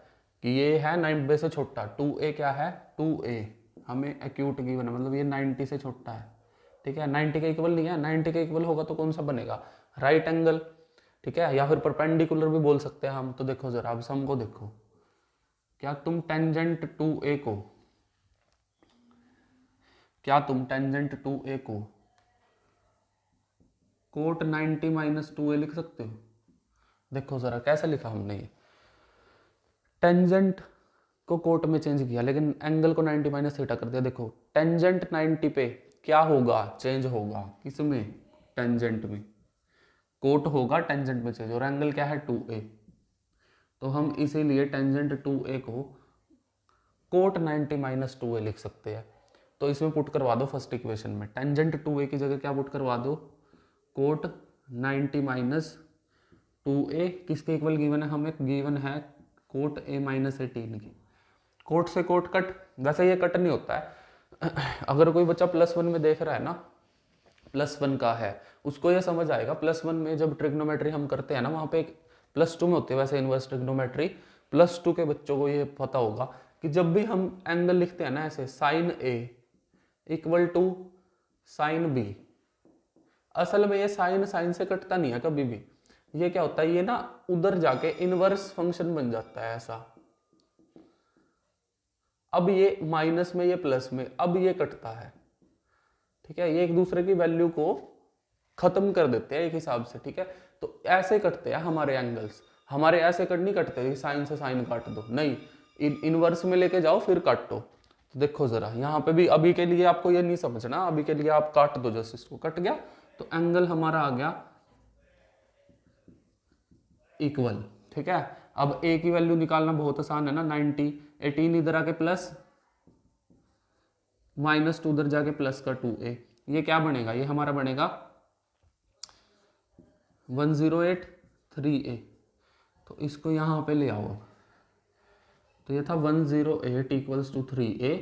कि ये है 90 से छोटा, 2a क्या है, 2a हमें एक्यूट गिवन है, मतलब ये 90 से छोटा है, ठीक है। 90 के इक्वल नहीं है, 90 के इक्वल होगा तो कौन सा बनेगा, राइट एंगल, ठीक है, या फिर परपेंडिकुलर भी बोल सकते हैं हम। तो देखो जरा अब सम को देखो, क्या तुम टेंजेंट टू ए को कोट 90 माइनस 2a लिख सकते हो। देखो जरा कैसे लिखा हमने, ये टेंजेंट को कोट में चेंज किया लेकिन एंगल को 90 माइनस थीटा कर दिया। देखो टेंजेंट 90 पे क्या होगा, चेंज होगा, किसमें, टेंजेंट में, कोट होगा टेंजेंट में चेंज, और एंगल क्या है 2a, तो हम इसीलिए टेंजेंट 2a को कोट 90 माइनस 2a लिख सकते हैं। तो इसमें पुट करवा दो फर्स्ट इक्वेशन में, टेंजेंट 2a की जगह क्या पुट करवा दो, कोट 90 माइनस 2a, किसके इक्वल गिवन है हमें, गिवन है कोट a माइनस 18 की। कोट से कोट कट, वैसे ये कट नहीं होता है, अगर कोई बच्चा +1 में देख रहा है ना, +1 का है, उसको ये समझ आएगा। +1 में जब ट्रिग्नोमेट्री हम करते हैं ना, वहाँ पे +2 में होती है वैसे इनवर्स ट्रिग्नोमेट्री, +2 के बच्चों को ये पता होगा कि जब भी हम एंगल लिखते हैं ना ऐसे, sine A equal to sine B, असल में ये साइन से कटता नहीं है कभी भी, ये क्या होता है, ये ना उधर जाके इनवर्स फंक्शन बन जाता है ऐसा। अब ये माइनस में, ये प्लस में, अब ये कटता है, ठीक है। ये एक दूसरे की वैल्यू को खत्म कर देते हैं एक हिसाब से, ठीक है। तो ऐसे कटते हैं हमारे एंगल्स, हमारे ऐसे कट नहीं कटते साइन से साइन काट दो, नहीं, इनवर्स में लेके जाओ फिर काटो। तो देखो जरा यहाँ पे भी अभी के लिए आपको ये नहीं समझना, अभी के लिए आप काट दो, जैसे इसको कट गया तो एंगल हमारा आ गया इक्वल, ठीक है। अब ए की वैल्यू निकालना बहुत आसान है ना, 90, 18 इधर आके प्लस, -2 उधर जाके प्लस का 2a, ये क्या बनेगा, ये हमारा बनेगा 1083a। तो इसको यहाँ पे ले आओ, तो ये था 108 इक्वल्स टू 3a,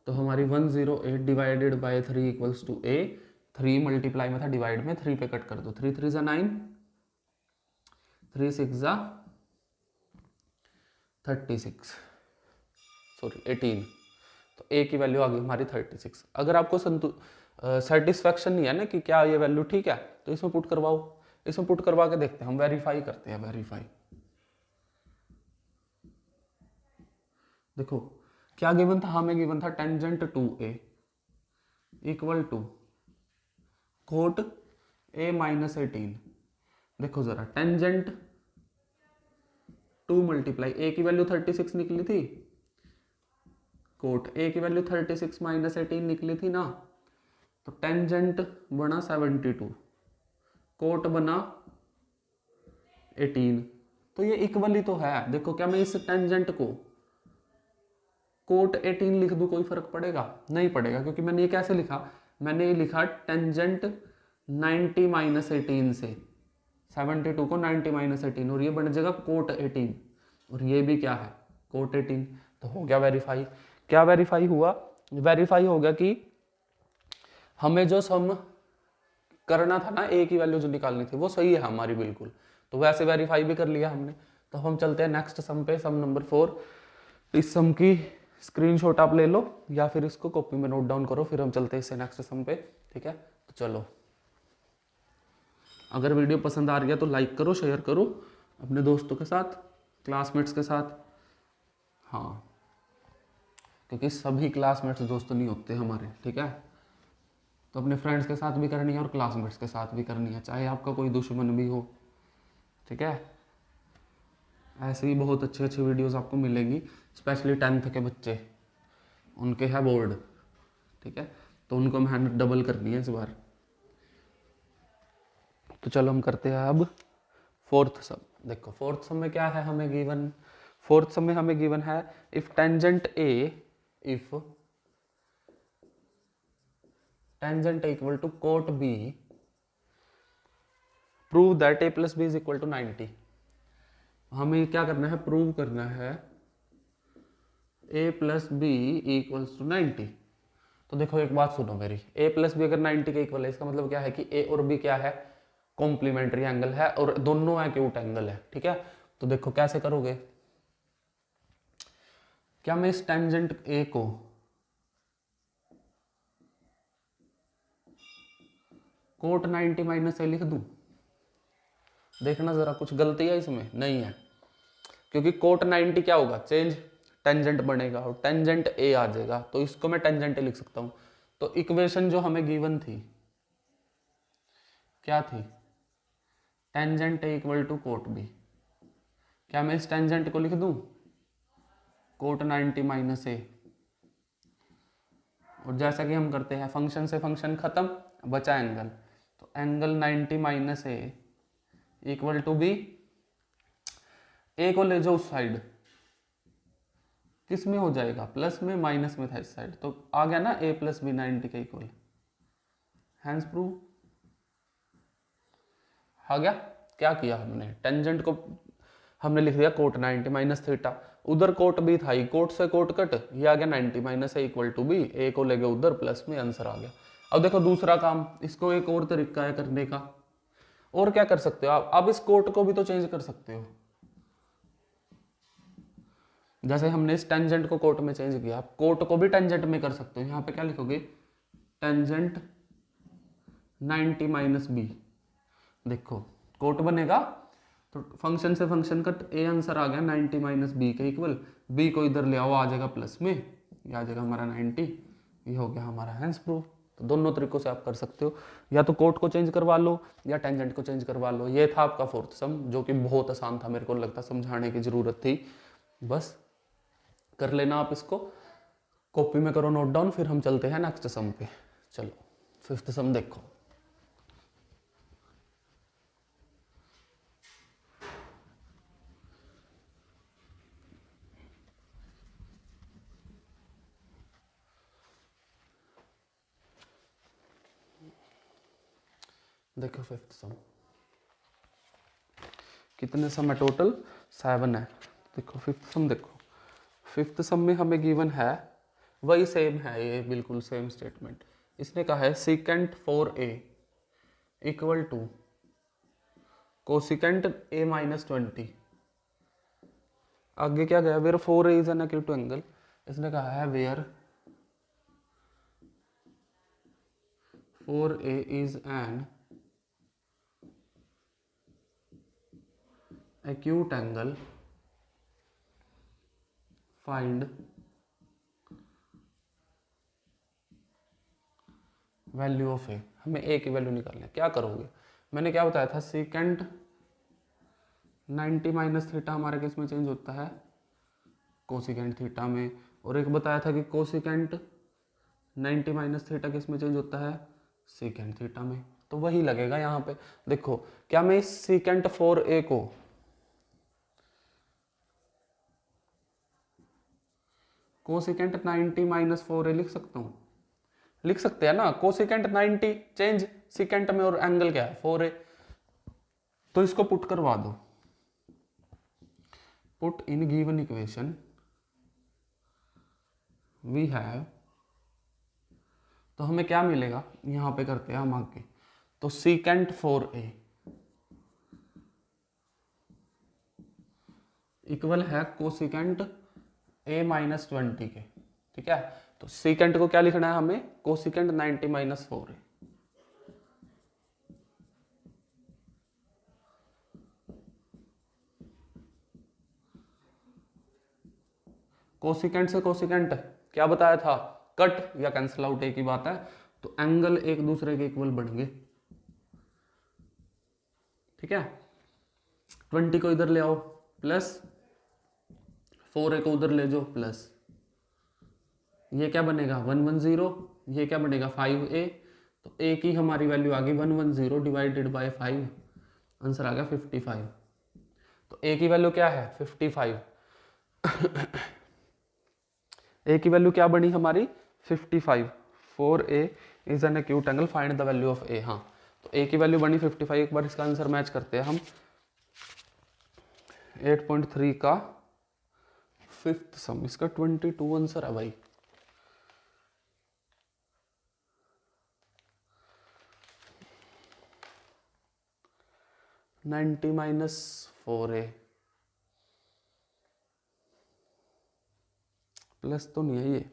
तो हमारी 108 divided by 3 equals to a, 3 multiply में था, डिवाइड में 3 पे कट कर दो, 3 3 जा 9, 3 6 जा 36, सॉरी 18, तो a की वैल्यू आ गई हमारी 36। अगर आपको सेटिस्फैक्शन नहीं है ना कि क्या ये वैल्यू ठीक है, तो इसमें पुट करवाओ, इसमें पुट करवा के देखते हैं, हम वेरीफाई करते हैं, वेरीफाई। देखो क्या गिवन था, हमें गिवन था tangent 2a equal to cot a minus 18। देखो जरा, टेंजेंट 2 मल्टीप्लाई a की वैल्यू 36 निकली थी, कोट a की वैल्यू 36 माइनस 18 निकली थी ना, तो टेंजेंट बना 72, कोट बना 18, तो ये इक्वल ही तो है। देखो क्या मैं इस टेंजेंट को कोट 18 लिख दूं, कोई फर्क पड़ेगा? नहीं पड़ेगा, क्योंकि मैंने ये कैसे लिखा, मैंने ये लिखा टेंजेंट 90 माइनस 18 से, 72 को 90 माइनस 18, और ये बन जाएगा कोट 18, और ये भी क्या है, कोट 18। तो हो गया वेरीफाई। क्या वेरीफाई हुआ? वेरीफाई हो गया कि हमें जो सम करना था ना, ए की वैल्यू जो निकालनी थी वो सही है हमारी बिल्कुल, तो वैसे वेरीफाई भी कर लिया हमने। तो हम चलते हैं नेक्स्ट सम पे, सम नंबर 4। इस सम की स्क्रीनशॉट आप ले लो या फिर इसको कॉपी में नोट डाउन करो, फिर हम चलते हैं इससे नेक्स्ट सम पे, ठीक है। तो चलो, अगर वीडियो पसंद आ रही है तो लाइक करो, शेयर करो अपने दोस्तों के साथ, क्लासमेट्स के साथ, हाँ, क्योंकि सभी क्लासमेट्स दोस्त नहीं होते हमारे, ठीक है। तो अपने फ्रेंड्स के साथ भी करनी है और क्लासमेट्स के साथ भी करनी है, चाहे आपका कोई दुश्मन भी हो, ठीक है। ऐसे ही बहुत अच्छी अच्छी वीडियोस आपको मिलेंगी, स्पेशली 10th के बच्चे, उनके है बोर्ड, ठीक है, तो उनको मेहनत डबल करनी है इस बार। तो चलो हम करते हैं अब 4th सम। देखो 4th सम में क्या है हमें गिवन, 4th सम में हमें गिवन है if tangent equal to cot B, prove that a plus B is equal to 90। हमें क्या करना है, प्रूव करना है a plus B equals to 90। तो देखो एक बात सुनो मेरी, a प्लस बी अगर 90 के इक्वल है, इसका मतलब क्या है कि a और b क्या है, कॉम्प्लीमेंट्री एंगल है और दोनों एक्यूट एंगल है, ठीक है। तो देखो कैसे करोगे, क्या मैं इस टेंजेंट a को कोट 90 माइनस a लिख दूं? देखना जरा, कुछ गलती है इसमें? नहीं है, क्योंकि कोट 90 क्या होगा, चेंज टेंजेंट बनेगा और टेंजेंट a आ जाएगा, तो इसको मैं टेंजेंट a लिख सकता हूं। तो इक्वेशन जो हमें गिवन थी क्या थी, tangent a equal to cot b। क्या मैं इस टेंजेंट को लिख दूं कोट 90 माइनस a, और जैसा कि हम करते हैं फंक्शन से फंक्शन खत्म, बचा एंगल, तो angle 90 minus a equal to b, a को ले जाओ उस साइड, किस में हो जाएगा, प्लस में, माइनस में था इस साइड, तो आ गया ना a प्लस बी 90 के इक्वल, हैंस प्रूव आ गया। क्या किया हमने, टेंजेंट को हमने लिख दिया कोट 90 माइनस थीटा, उधर कोट बी था, कोट से कोट कट, ये आ गया 90 minus A equal to B, A को ले गए उधर, प्लस में, आंसर आ गया। अब देखो दूसरा काम, इसको एक और तरीका है करने का, और क्या कर सकते हो आप, अब इस कोट को भी तो चेंज कर सकते हो, जैसे हमने इस टेंजेंट को कोट में चेंज किया, आप कोट को भी टेंजेंट में कर सकते हो। यहाँ पे क्या लिखोगे, टेंजेंट 90 माइनस बी, देखो कोट बनेगा, तो फंक्शन से फंक्शन कट, ए आंसर आ गया 90 माइनस बी के इक्वल, बी को इधर ले आओ, आ जाएगा प्लस में, ये आ जाएगा हमारा 90, ये हो गया हमारा हैंस प्रूफ। तो दोनों तरीकों से आप कर सकते हो, या तो कोट को चेंज करवा लो या टेंजेंट को चेंज करवा लो। ये था आपका फोर्थ सम, जो कि बहुत आसान था, मेरे को लगता समझाने की ज़रूरत थी। बस कर लेना आप इसको, कॉपी में करो नोट डाउन, फिर हम चलते हैं नेक्स्ट सम पे। चलो फिफ्थ सम देखो। देखो फिफ्थ सम, कितने सम है टोटल, 7 है। देखो फिफ्थ सम देखो, फिफ्थ सम में हमें गिवन है वही सेम है, ये बिल्कुल सेम स्टेटमेंट। इसने कहा है secant 4a equal to cosecant a minus 20। आगे क्या गया, where 4a is an acute angle. इसने कहा है where 4a is an acute angle, find value of A. हमें ए की वैल्यू निकालनी है। क्या करोगे, मैंने क्या बताया था, सीकेंट 90 माइनस थीटा हमारे केस में चेंज होता है कोसिकेंट थीटा में, और एक बताया था कि कोसिकेंट 90 माइनस थीटा किस में चेंज होता है, सीकेंट थीटा में। तो वही लगेगा यहाँ पे। देखो क्या मैं इस सीकेंट 4a को कोसिकेंट 90 माइनस 4a लिख सकता हूँ, लिख सकते हैं ना। कोसिकेंट 90 चेंज सीकेंट में और एंगल क्या है 4a, तो इसको पुट करवा दो। Put in given equation we have, तो हमें क्या मिलेगा, यहां पे करते हैं हम आगे। तो सीकेंट 4a इक्वल है कोसिकेंट a माइनस 20 के, ठीक है। तो सीकेंट को क्या लिखना है हमें, कोसिकेंट 90 माइनस 4a। कोसिकेंट से कोसिकेंट क्या बताया था, कट या कैंसिल आउट, एक ही बात है। तो एंगल एक दूसरे के इक्वल बढ़ेंगे, ठीक है। 20 को इधर ले आओ प्लस, 4a को उधर ले जाओ प्लस, ये क्या बनेगा 110, ये क्या बनेगा 5a। तो a की हमारी वैल्यू आ गई 110 डिवाइडेड बाय 5, आंसर आ गया 55। तो a की वैल्यू क्या है 55। a की वैल्यू क्या बनी हमारी 55। 4a is an acute angle, find the value of a। हाँ, तो a की वैल्यू बनी 55। एक बार इसका आंसर मैच करते हैं हम। 8.3 का फिफ्थ सम, इसका 22 आंसर है भाई। नाइन्टी माइनस 4a प्लस तो नहीं है ये,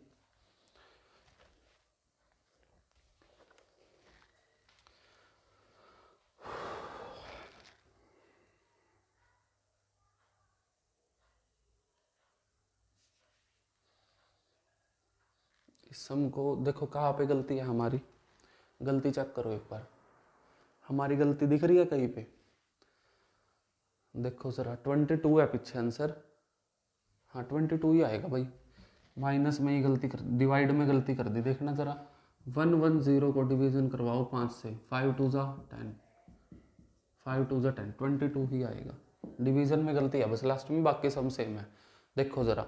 इस सम को देखो कहाँ पे गलती है हमारी, गलती चेक करो एक बार। हमारी गलती दिख रही है कहीं पे, देखो जरा 22 है पीछे आंसर। हाँ 22 ही आएगा भाई, माइनस में ही गलती कर, डिवाइड में गलती कर दी। देखना जरा, 110 को डिवीजन करवाओ 5 से, 5 2 जा 10, 5 2 जा 10, 22 ही आएगा। डिवीजन में गलती है बस लास्ट में, बाकी सब सेम है। देखो जरा,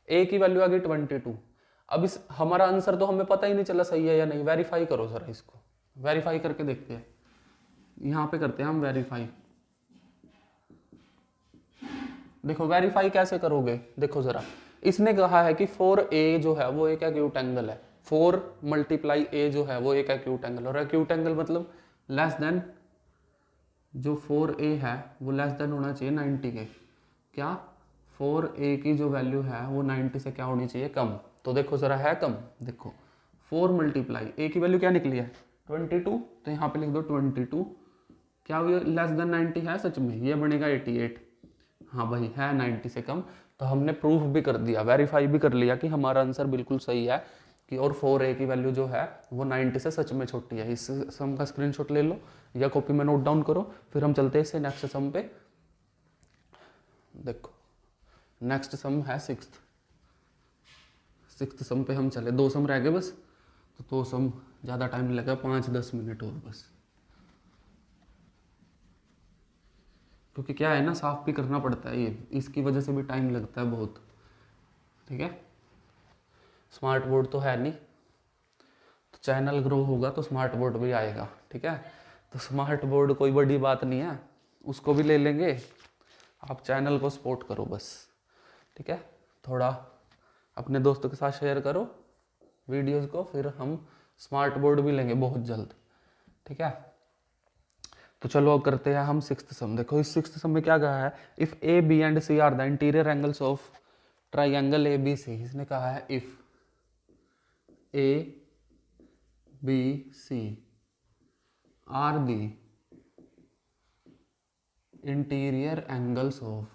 ए की वैल्यू आ गई 22। अब इस हमारा आंसर तो हमें पता ही नहीं चला सही है या नहीं। वेरीफाई करो जरा, इसको वेरीफाई करके देखते हैं। यहाँ पे करते हैं हम वेरीफाई। देखो वेरीफाई कैसे करोगे, देखो जरा, इसने कहा है कि 4a जो है वो एक एक्यूट एंगल है, 4 मल्टीप्लाई a जो है वो एक एक्यूट एंगल, और एक्यूट एंगल मतलब लेस देन, जो 4a है वो लेस देन होना चाहिए 90 के। क्या 4a की जो वैल्यू है वो 90 से क्या होनी चाहिए, कम। तो देखो जरा है कम, देखो 4 मल्टीप्लाई a की वैल्यू क्या निकली है 22, तो यहाँ पे लिख दो 22। क्या वो लेस देन 90 है सच में, ये बनेगा 88। हाँ भाई है 90 से कम। तो हमने प्रूफ भी कर दिया, वेरीफाई भी कर लिया कि हमारा आंसर बिल्कुल सही है। कि और 4a की वैल्यू जो है वो 90 से सच में छोटी है। इस सम का स्क्रीनशॉट ले लो या कॉपी में नोट डाउन करो, फिर हम चलते हैं इससे नेक्स्ट सम पे। देखो नेक्स्ट सम है सिक्स्थ सम पे हम चले, 2 सम रह गए बस, तो 2 सम ज़्यादा टाइम नहीं लगा, 5-10 मिनट और बस, क्योंकि क्या है ना, साफ भी करना पड़ता है ये, इसकी वजह से भी टाइम लगता है बहुत। ठीक है, स्मार्ट बोर्ड तो है नहीं, तो चैनल ग्रो होगा तो स्मार्ट बोर्ड भी आएगा। ठीक है, तो स्मार्ट बोर्ड कोई बड़ी बात नहीं है, उसको भी ले लेंगे, आप चैनल को सपोर्ट करो बस। ठीक है, थोड़ा अपने दोस्तों के साथ शेयर करो वीडियोस को, फिर हम स्मार्ट बोर्ड भी लेंगे बहुत जल्द। ठीक है, तो चलो अब करते हैं हम सिक्स्थ सम। देखो इस सिक्स्थ सम में क्या कहा है, if A B and C are the interior angles of triangle A B C. इसने कहा है if A B C are the interior angles of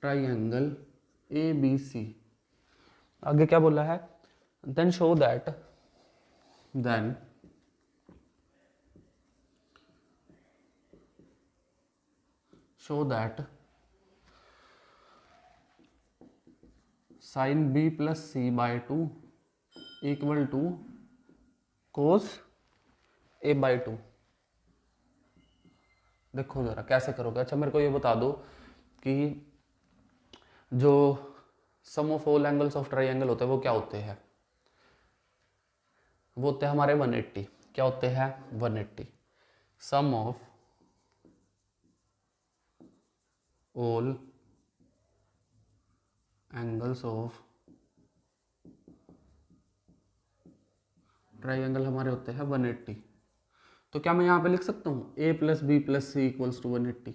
triangle A B C. आगे क्या बोला है, then show that sin b plus c by 2 equal to cos a by 2। देखो जरा कैसे करोगे। अच्छा मेरे को ये बता दो कि जो sum of all angles of triangle होते हैं वो क्या होते हैं, वो होते हैं हमारे 180। क्या होते हैं, 180। Sum of all angles of triangle हमारे होते हैं 180। तो क्या मैं यहाँ पे लिख सकता हूँ a plus B plus C equals to 180?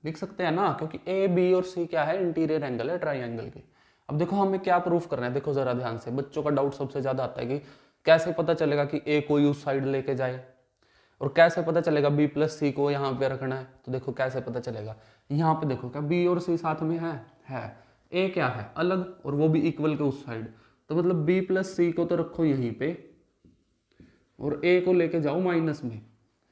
लिख सकते हैं ना, क्योंकि a b और c क्या है, इंटीरियर एंगल है ट्राइंगल के। अब देखो हमें क्या प्रूफ करना है, देखो जरा ध्यान से, बच्चों का डाउट सबसे ज्यादा आता है कि कैसे पता चलेगा कि a को उस साइड लेके जाए, और कैसे पता चलेगा b प्लस सी को यहाँ पे रखना है। तो देखो कैसे पता चलेगा, यहाँ पे देखो क्या b और c साथ में है a क्या है अलग, और वो भी इक्वल के उस साइड। तो मतलब b प्लस सी को तो रखो यहीं पे, और a को लेके जाओ माइनस में।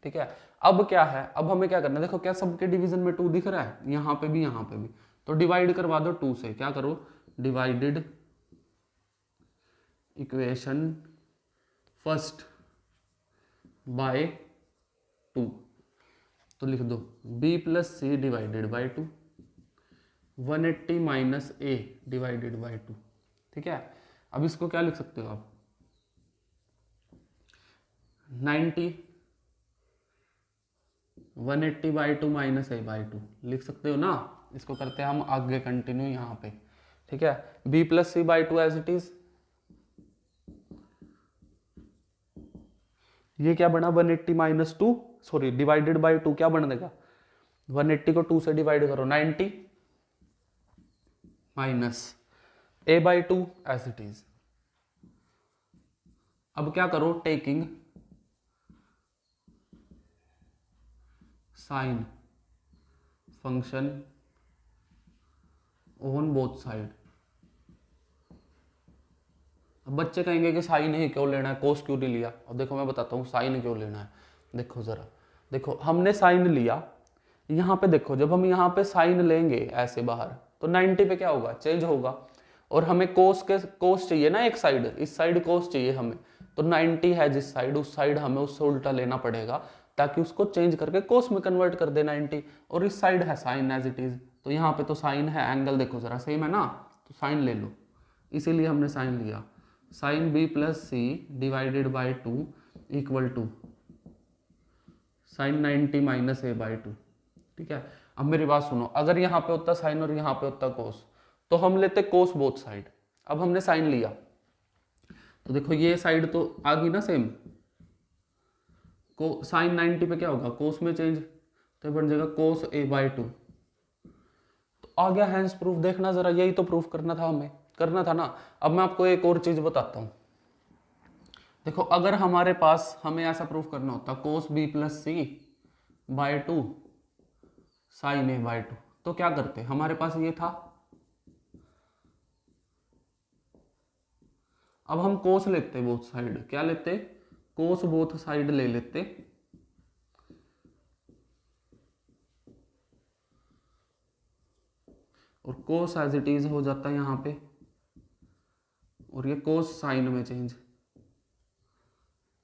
ठीक है, अब क्या है, अब हमें क्या करना है, देखो क्या सबके डिवीजन में 2 दिख रहा है, यहाँ पे भी यहाँ पे भी, तो डिवाइड करवा दो 2 से। क्या करो, डिवाइडेड इक्वेशन फर्स्ट बाय 2, तो लिख दो b plus C divided by 2, 180 minus a divided by 2। ठीक है, अब इसको क्या लिख सकते हो आप, 90 180 बाई 2 माइनस a बाई 2 लिख सकते हो ना। इसको करते हैं हम आगे कंटिन्यू यहाँ पे। ठीक है, b plus C by 2 as it is, ये क्या बना 180 माइनस 2, सॉरी डिवाइडेड बाई 2 क्या बन देगा, 180 को 2 से डिवाइड करो 90 minus a by 2 as it is. अब क्या करो, taking sine function on both side. अब बच्चे कहेंगे कि साइन ही क्यों लेना है, कोस क्यों नहीं लिया। और देखो मैं बताता हूँ साइन क्यों लेना है। देखो जरा, देखो हमने साइन लिया, यहाँ पे देखो जब हम यहाँ पे साइन लेंगे ऐसे बाहर, तो 90 पे क्या होगा, चेंज होगा। और हमें कोस चाहिए ना एक साइड, इस साइड कोस चाहिए हमें, तो 90 है जिस साइड, उस साइड हमें उससे उल्टा लेना पड़ेगा, ताकि उसको चेंज करके कोस में कन्वर्ट कर दे 90। और इस साइड है साइन एज इट इज, तो यहाँ पे तो साइन है, एंगल देखो जरा सेम है ना, तो साइन ले लो, इसीलिए हमने साइन लिया। Sine b plus C divided by 2 equal to sine 90 minus a by 2। ठीक है, अब मेरी बात सुनो, अगर यहाँ पे होता साइन और यहाँ पे होता कोस, तो हम लेते कोस बोथ साइड। अब हमने साइन लिया, तो देखो ये साइड तो आ गई ना सेम, को साइन 90 पे क्या होगा, कोस में चेंज, तो बन जाएगा कोस a बाई 2। तो आ गया हैंस प्रूफ। देखना जरा, यही तो प्रूफ करना था हमें, करना था ना। अब मैं आपको एक और चीज बताता हूं, देखो अगर हमारे पास हमें ऐसा प्रूफ करना होता cos b plus C by 2 sine a by 2, तो क्या करते, हमारे पास ये था अब हम कोस लेते बोथ साइड, क्या लेते, कोस बोथ साइड ले लेते, और कोस एज इट इज हो जाता है यहाँ पे, और ये कोस साइन में चेंज।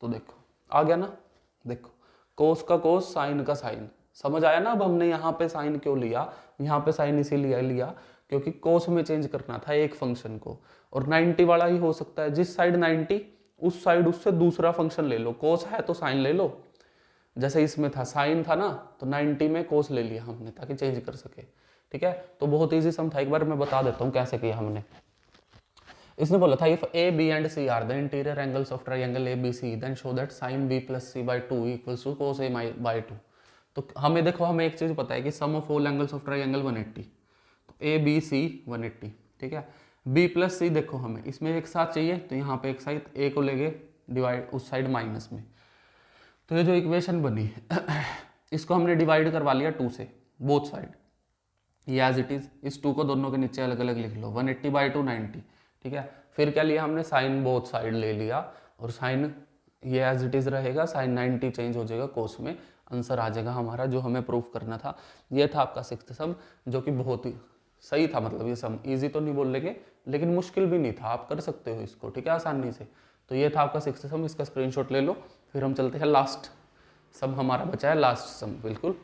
तो देखो आ गया ना, देखो कोस का कोस, साइन का साइन, समझ आया ना। अब हमने यहाँ पे साइन क्यों लिया, यहाँ पे साइन इसीलिए लिया क्योंकि कोस में चेंज करना था एक फंक्शन को, और 90 वाला ही हो सकता है, जिस साइड 90 उस साइड उससे दूसरा फंक्शन ले लो, कोस है तो साइन ले लो। जैसे इसमें था साइन था ना, तो 90 में कोस ले लिया हमने ताकि चेंज कर सके, ठीक है। तो बहुत ईजी सम था, एक बार मैं बता देता हूँ कैसे किया हमने। इसने बोला था if A B and C are the interior angles of triangle A B C then show that sine B plus C by two equals to cos A by two. तो हमें देखो, हमें एक चीज पता है कि sum of all angles of triangle 180, तो ए बी सी 180, ठीक है। बी प्लस सी देखो हमें इसमें एक साथ चाहिए, तो यहाँ पे एक साइड ए को लेके डिवाइड उस साइड माइनस में, तो ये जो इक्वेशन बनी इसको हमने डिवाइड करवा लिया 2 से बोथ साइड, ये एज इट इज, इस 2 को दोनों के नीचे अलग अलग लिख लो, 180 बाई 2 90, ठीक है। फिर क्या लिया हमने, साइन बोथ साइड ले लिया, और साइन ये एज इट इज रहेगा, साइन 90 चेंज हो जाएगा कोस में, आंसर आ जाएगा हमारा जो हमें प्रूफ करना था। ये था आपका 6th सम, जो कि बहुत ही सही था, मतलब ये सम इजी तो नहीं बोल लेंगे लेकिन मुश्किल भी नहीं था, आप कर सकते हो इसको, ठीक है, आसानी से। तो ये था आपका 6th सम, इसका स्क्रीनशॉट ले लो। फिर हम चलते हैं लास्ट सम, हमारा बचा है लास्ट सम, बिल्कुल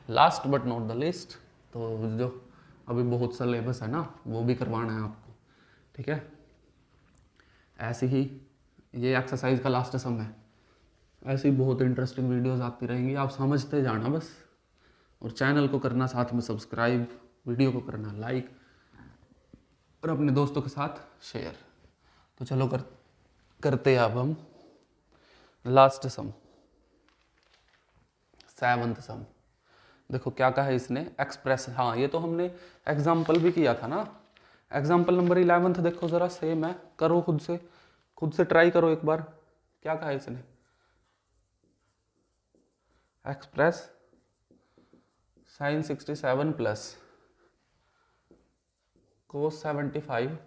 last but not the least. तो जो अभी बहुत सिलेबस है ना, वो भी करवाना है आपको, ठीक है। ऐसे ही ये एक्सरसाइज का लास्ट सम है, ऐसी बहुत इंटरेस्टिंग वीडियोस आती रहेंगी, आप समझते जाना बस, और चैनल को करना साथ में सब्सक्राइब, वीडियो को करना लाइक, और अपने दोस्तों के साथ शेयर। तो चलो करते हैं अब हम लास्ट सम, 7th सम। देखो क्या कहा है इसने, एक्सप्रेस, हाँ ये तो हमने एग्जाम्पल भी किया था ना, एग्जाम्पल नंबर 11 देखो जरा, सेम है, करो खुद से ट्राई करो एक बार। क्या कहा है इसने, express sine 67 plus cos 75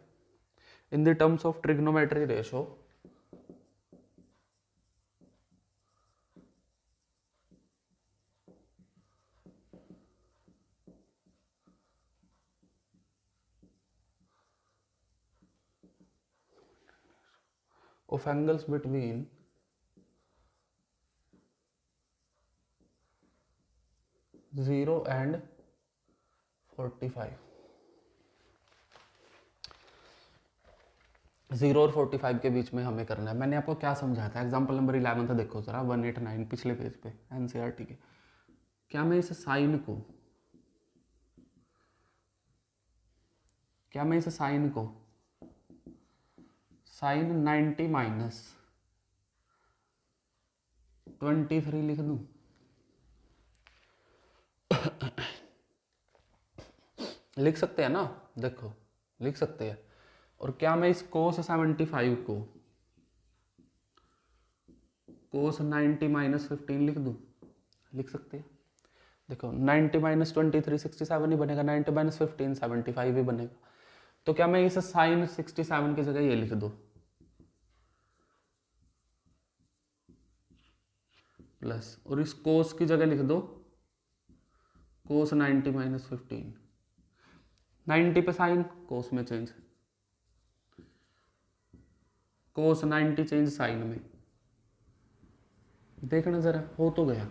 in the terms of trigonometry ratio of angles between 0 and 45। 0 और 45 के बीच में हमें करना है। मैंने आपको क्या समझाया था, एग्जाम्पल नंबर 11 था, देखो जरा 189 पिछले पेज पे एनसीईआरटी के। क्या मैं इस साइन को साइन 90 माइनस 23 लिख दूं? लिख सकते हैं ना, देखो लिख सकते हैं। और क्या मैं इस कोस 75 को कोस 90 माइनस 15 लिख दूं? लिख सकते हैं। देखो 90 माइनस 23 67 ही बनेगा, 90 माइनस 15 75 ही बनेगा। तो क्या मैं इसे साइन 67 की जगह ये लिख दूं प्लस, और इस कोस की जगह लिख दो कोस 90 माइनस 15। 90 पे साइन, कोस में चेंज, कोस 90 चेंज साइन में। देखना जरा, हो तो गया,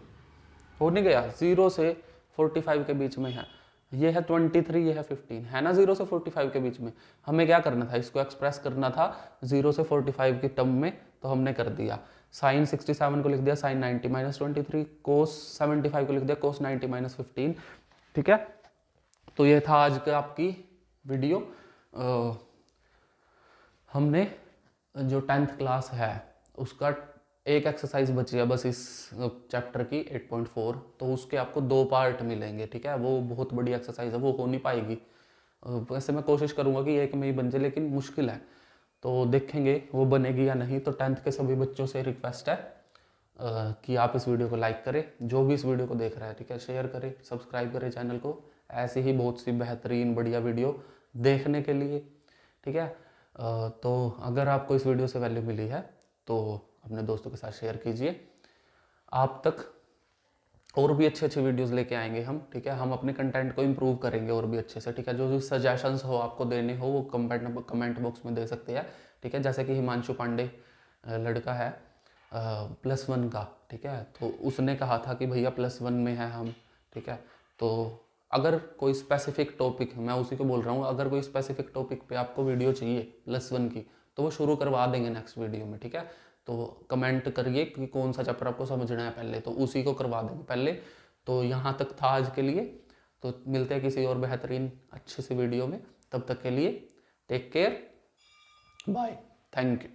हो नहीं गया? 0 से 45 के बीच में है, ये है 23, ये है 15, है ना 0 से 45 के बीच में। हमें क्या करना था, इसको एक्सप्रेस करना था 0 से 45 की टर्म में, तो हमने कर दिया। साइन 67 को लिख दिया साइन 90 माइनस 23, कोस 75 को लिख दिया कोस 90 माइनस 15, ठीक है। तो ये था आज का आपकी वीडियो। हमने जो 10th क्लास है उसका एक एक्सरसाइज बची है बस इस चैप्टर की 8.4, तो उसके आपको 2 पार्ट मिलेंगे, ठीक है। वो बहुत बड़ी एक्सरसाइज है, वो हो नहीं पाएगी, वैसे मैं कोशिश करूँगा कि एक में ही बन जाए, लेकिन मुश्किल है, तो देखेंगे वो बनेगी या नहीं। तो 10th के सभी बच्चों से रिक्वेस्ट है कि आप इस वीडियो को लाइक करें, जो भी इस वीडियो को देख रहा है, ठीक है, शेयर करें, सब्सक्राइब करें चैनल को, ऐसी ही बहुत सी बेहतरीन बढ़िया वीडियो देखने के लिए, ठीक है। तो अगर आपको इस वीडियो से वैल्यू मिली है तो अपने दोस्तों के साथ शेयर कीजिए। आप तक और भी अच्छे अच्छे वीडियोस लेके आएंगे हम, ठीक है। हम अपने कंटेंट को इम्प्रूव करेंगे और भी अच्छे से, ठीक है। जो भी सजेशंस हो आपको देने हो वो कमेंट बॉक्स में दे सकते हैं, ठीक है। जैसे कि हिमांशु पांडे लड़का है +1 का, ठीक है। तो उसने कहा था कि भैया +1 में है हम, ठीक है। तो अगर कोई स्पेसिफिक टॉपिक, मैं उसी को बोल रहा हूँ, अगर कोई स्पेसिफिक टॉपिक पे आपको वीडियो चाहिए +1 की तो वो शुरू करवा देंगे नेक्स्ट वीडियो में, ठीक है। तो कमेंट करिए कि कौन सा चैप्टर आपको समझना है पहले, तो उसी को करवा देंगे पहले। तो यहाँ तक था आज के लिए, तो मिलते हैं किसी और बेहतरीन अच्छे से वीडियो में। तब तक के लिए take care, bye, thank you.